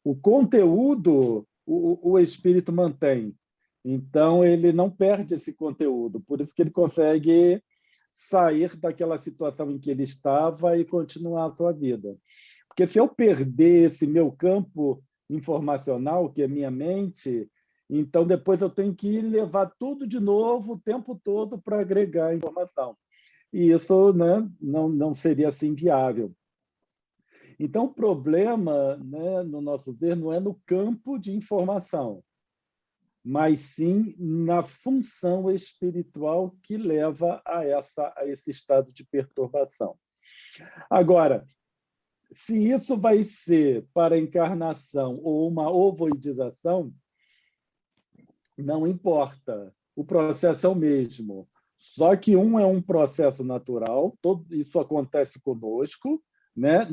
O conteúdo o espírito mantém, então ele não perde esse conteúdo, por isso que ele consegue sair daquela situação em que ele estava e continuar a sua vida. Porque se eu perder esse meu campo informacional, que é minha mente, então depois eu tenho que levar tudo de novo o tempo todo para agregar informação. E isso, né, não seria assim viável. Então, o problema, né, no nosso ver, não é no campo de informação, mas sim na função espiritual que leva a esse estado de perturbação. Agora, se isso vai ser para encarnação ou uma ovoidização, não importa, o processo é o mesmo. Só que um é um processo natural, isso acontece conosco, né?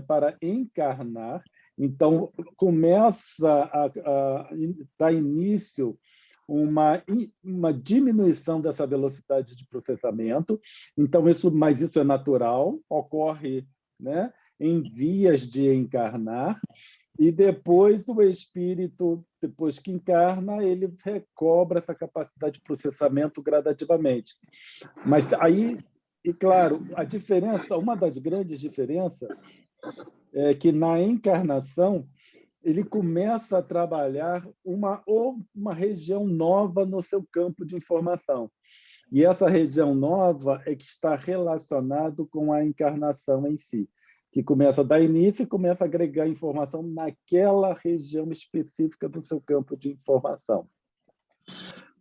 Para encarnar. Então, começa a dar início uma diminuição dessa velocidade de processamento. Então, mas isso é natural, ocorre, né, em vias de encarnar, e depois o espírito, depois que encarna, ele recobra essa capacidade de processamento gradativamente. Mas aí, e claro, a diferença, uma das grandes diferenças é que na encarnação ele começa a trabalhar uma região nova no seu campo de informação. E essa região nova é que está relacionado com a encarnação em si, que começa a dar início e começa a agregar informação naquela região específica do seu campo de informação.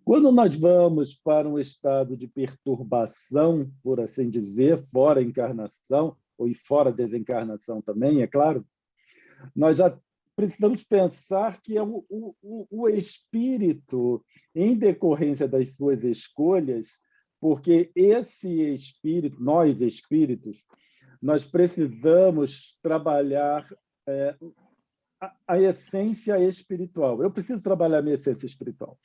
Quando nós vamos para um estado de perturbação, por assim dizer, fora encarnação, ou fora desencarnação também, é claro, nós já precisamos pensar que é o espírito, em decorrência das suas escolhas, porque esse espírito, nós espíritos, nós precisamos trabalhar a essência espiritual. Eu preciso trabalhar a minha essência espiritual.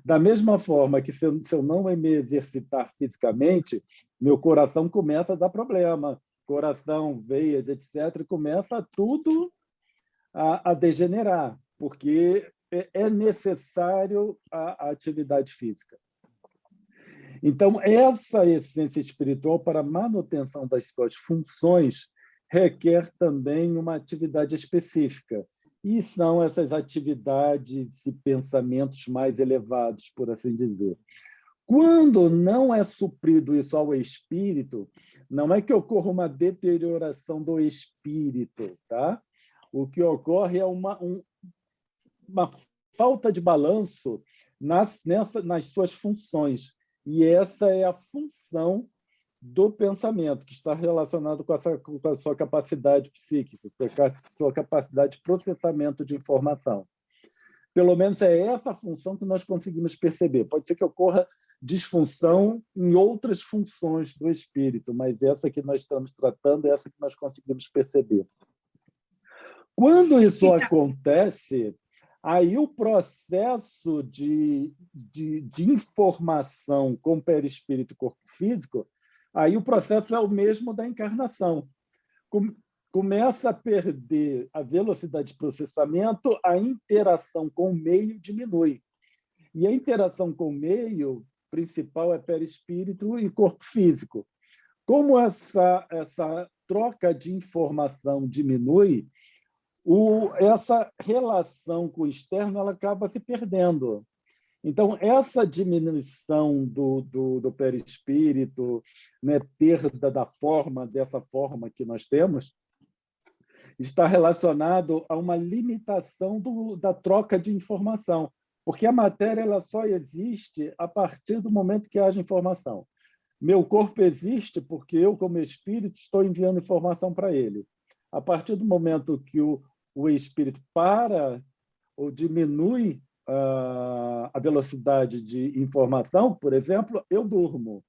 Da mesma forma que se eu não me exercitar fisicamente, meu coração começa a dar problema. Coração, veias, etc., começa tudo a degenerar, porque é necessário a atividade física. Então, essa essência espiritual, para a manutenção das suas funções, requer também uma atividade específica. E são essas atividades e pensamentos mais elevados, por assim dizer. Quando não é suprido isso ao espírito, não é que ocorra uma deterioração do espírito, tá? O que ocorre é uma falta de balanço nas suas funções. E essa é a função do pensamento, que está relacionado com a sua capacidade psíquica, com a sua capacidade de processamento de informação. Pelo menos é essa função que nós conseguimos perceber. Pode ser que ocorra disfunção em outras funções do espírito, mas essa que nós estamos tratando é essa que nós conseguimos perceber. Quando isso acontece, aí o processo de informação com o perispírito e corpo físico, aí o processo é o mesmo da encarnação. Começa a perder a velocidade de processamento, a interação com o meio diminui. E a interação com o meio principal é perispírito e corpo físico. Como essa troca de informação diminui, essa relação com o externo ela acaba se perdendo. Então, essa diminuição do perispírito, né, perda dessa forma que nós temos, está relacionado a uma limitação da troca de informação, porque a matéria ela só existe a partir do momento que haja informação. Meu corpo existe porque eu, como espírito, estou enviando informação para ele. A partir do momento que o espírito para ou diminui a velocidade de informação, por exemplo, eu durmo.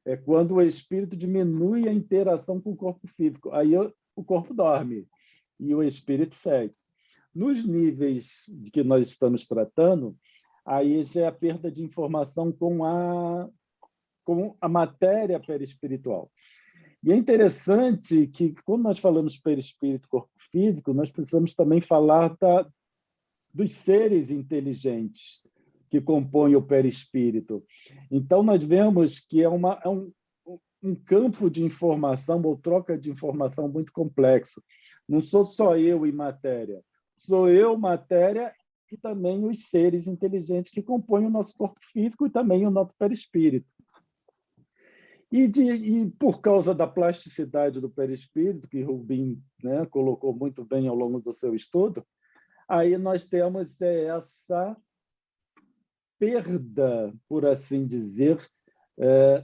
É quando o espírito diminui a interação com o corpo físico. Aí o corpo dorme e o espírito segue. Nos níveis de que nós estamos tratando, aí já é a perda de informação com a matéria perispiritual. E é interessante que, quando nós falamos perispírito, corpo físico, nós precisamos também falar dos seres inteligentes que compõem o perispírito. Então, nós vemos que um campo de informação ou troca de informação muito complexo. Não sou só eu e matéria, sou eu, matéria, e também os seres inteligentes que compõem o nosso corpo físico e também o nosso perispírito. E por causa da plasticidade do perispírito, que Rubin, né, colocou muito bem ao longo do seu estudo, aí nós temos essa perda, por assim dizer,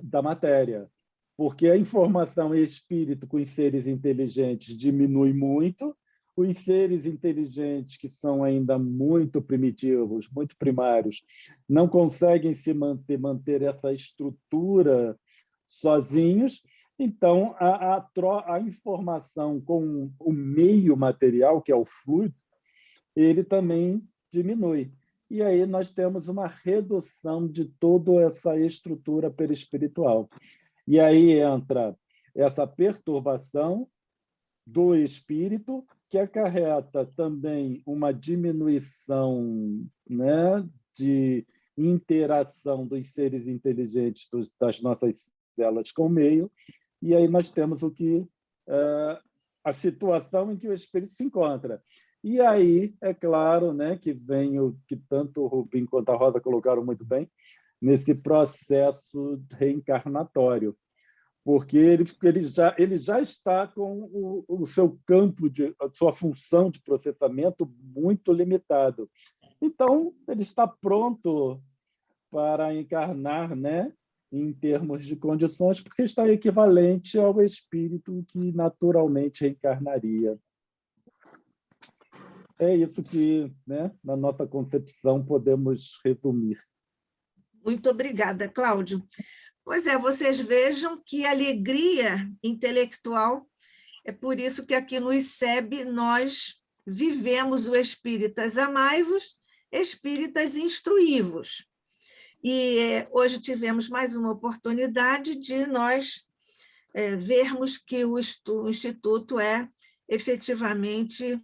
da matéria, porque a informação espírito com os seres inteligentes diminui muito, os seres inteligentes que são ainda muito primitivos, muito primários, não conseguem se manter essa estrutura sozinhos, então a informação com o meio material, que é o fluido, ele também diminui. E aí nós temos uma redução de toda essa estrutura perispiritual. E aí entra essa perturbação do espírito, que acarreta também uma diminuição, né, de interação dos seres inteligentes das nossas células com o meio, e aí nós temos a situação em que o espírito se encontra. E aí, é claro, né, que vem o que tanto o Rubin quanto a Rosa colocaram muito bem, nesse processo reencarnatório, porque ele já está com o seu campo, a sua função de processamento muito limitado. Então, ele está pronto para encarnar, né, em termos de condições, porque está equivalente ao espírito que naturalmente reencarnaria. É isso que, né, na nossa concepção, podemos resumir. Muito obrigada, Cláudio. Pois é, vocês vejam que alegria intelectual, é por isso que aqui no ICEB nós vivemos o Espíritas Amai-vos, Espíritas Instruí-vos. E hoje tivemos mais uma oportunidade de nós vermos que o Instituto é efetivamente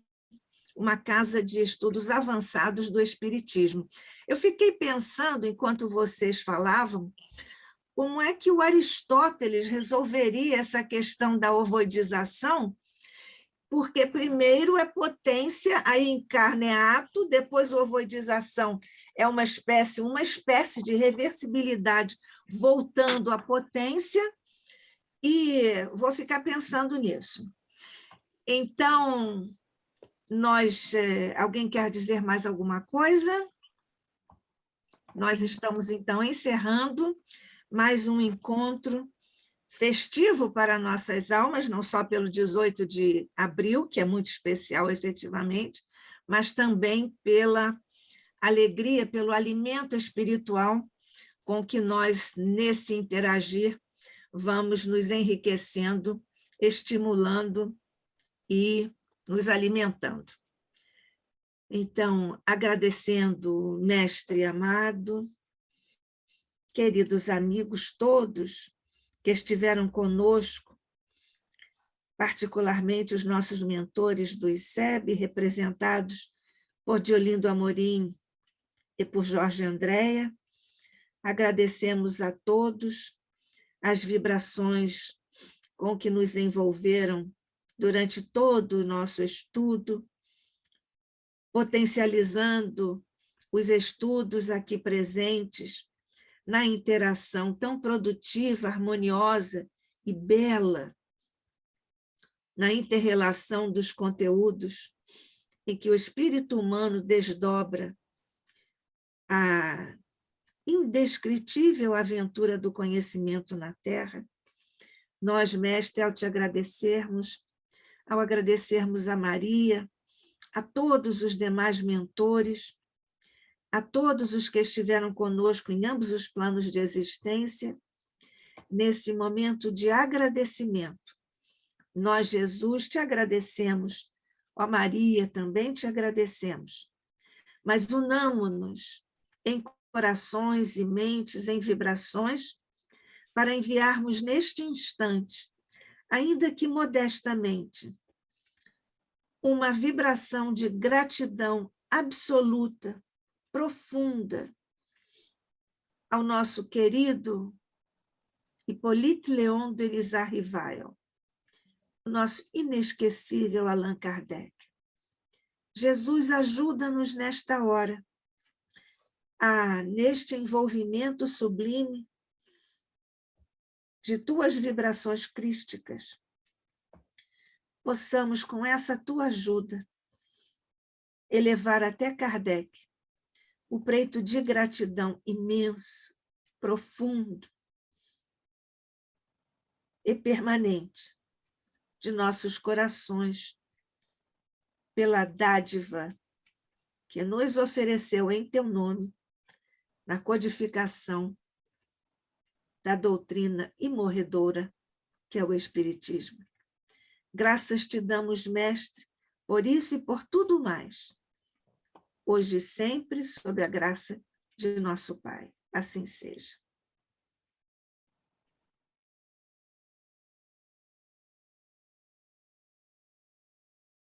uma casa de estudos avançados do Espiritismo. Eu fiquei pensando, enquanto vocês falavam, como é que o Aristóteles resolveria essa questão da ovoidização, porque primeiro é potência, aí encarna é ato, depois ovoidização é uma espécie de reversibilidade voltando à potência, e vou ficar pensando nisso. Então, alguém quer dizer mais alguma coisa? Nós estamos, então, encerrando mais um encontro festivo para nossas almas, não só pelo 18 de abril, que é muito especial, efetivamente, mas também pela alegria, pelo alimento espiritual com que nós, nesse interagir, vamos nos enriquecendo, estimulando e nos alimentando. Então, agradecendo o mestre amado, queridos amigos todos que estiveram conosco, particularmente os nossos mentores do ICEB, representados por Diolindo Amorim e por Jorge Andréa. Agradecemos a todos as vibrações com que nos envolveram durante todo o nosso estudo, potencializando os estudos aqui presentes na interação tão produtiva, harmoniosa e bela, na inter-relação dos conteúdos em que o espírito humano desdobra a indescritível aventura do conhecimento na Terra. Nós, mestre, ao agradecermos a Maria, a todos os demais mentores, a todos os que estiveram conosco em ambos os planos de existência, nesse momento de agradecimento. Nós, Jesus, te agradecemos, ó Maria, também te agradecemos, mas unamo-nos em corações e mentes, em vibrações, para enviarmos neste instante, ainda que modestamente, uma vibração de gratidão absoluta, profunda, ao nosso querido Hippolyte Léon Denis Rivail, o nosso inesquecível Allan Kardec. Jesus, ajuda-nos nesta hora, neste envolvimento sublime de tuas vibrações crísticas, possamos, com essa tua ajuda, elevar até Kardec o preito de gratidão imenso, profundo e permanente de nossos corações pela dádiva que nos ofereceu em teu nome na codificação da doutrina imorredora que é o Espiritismo. Graças te damos, Mestre, por isso e por tudo mais, hoje e sempre, sob a graça de nosso Pai. Assim seja.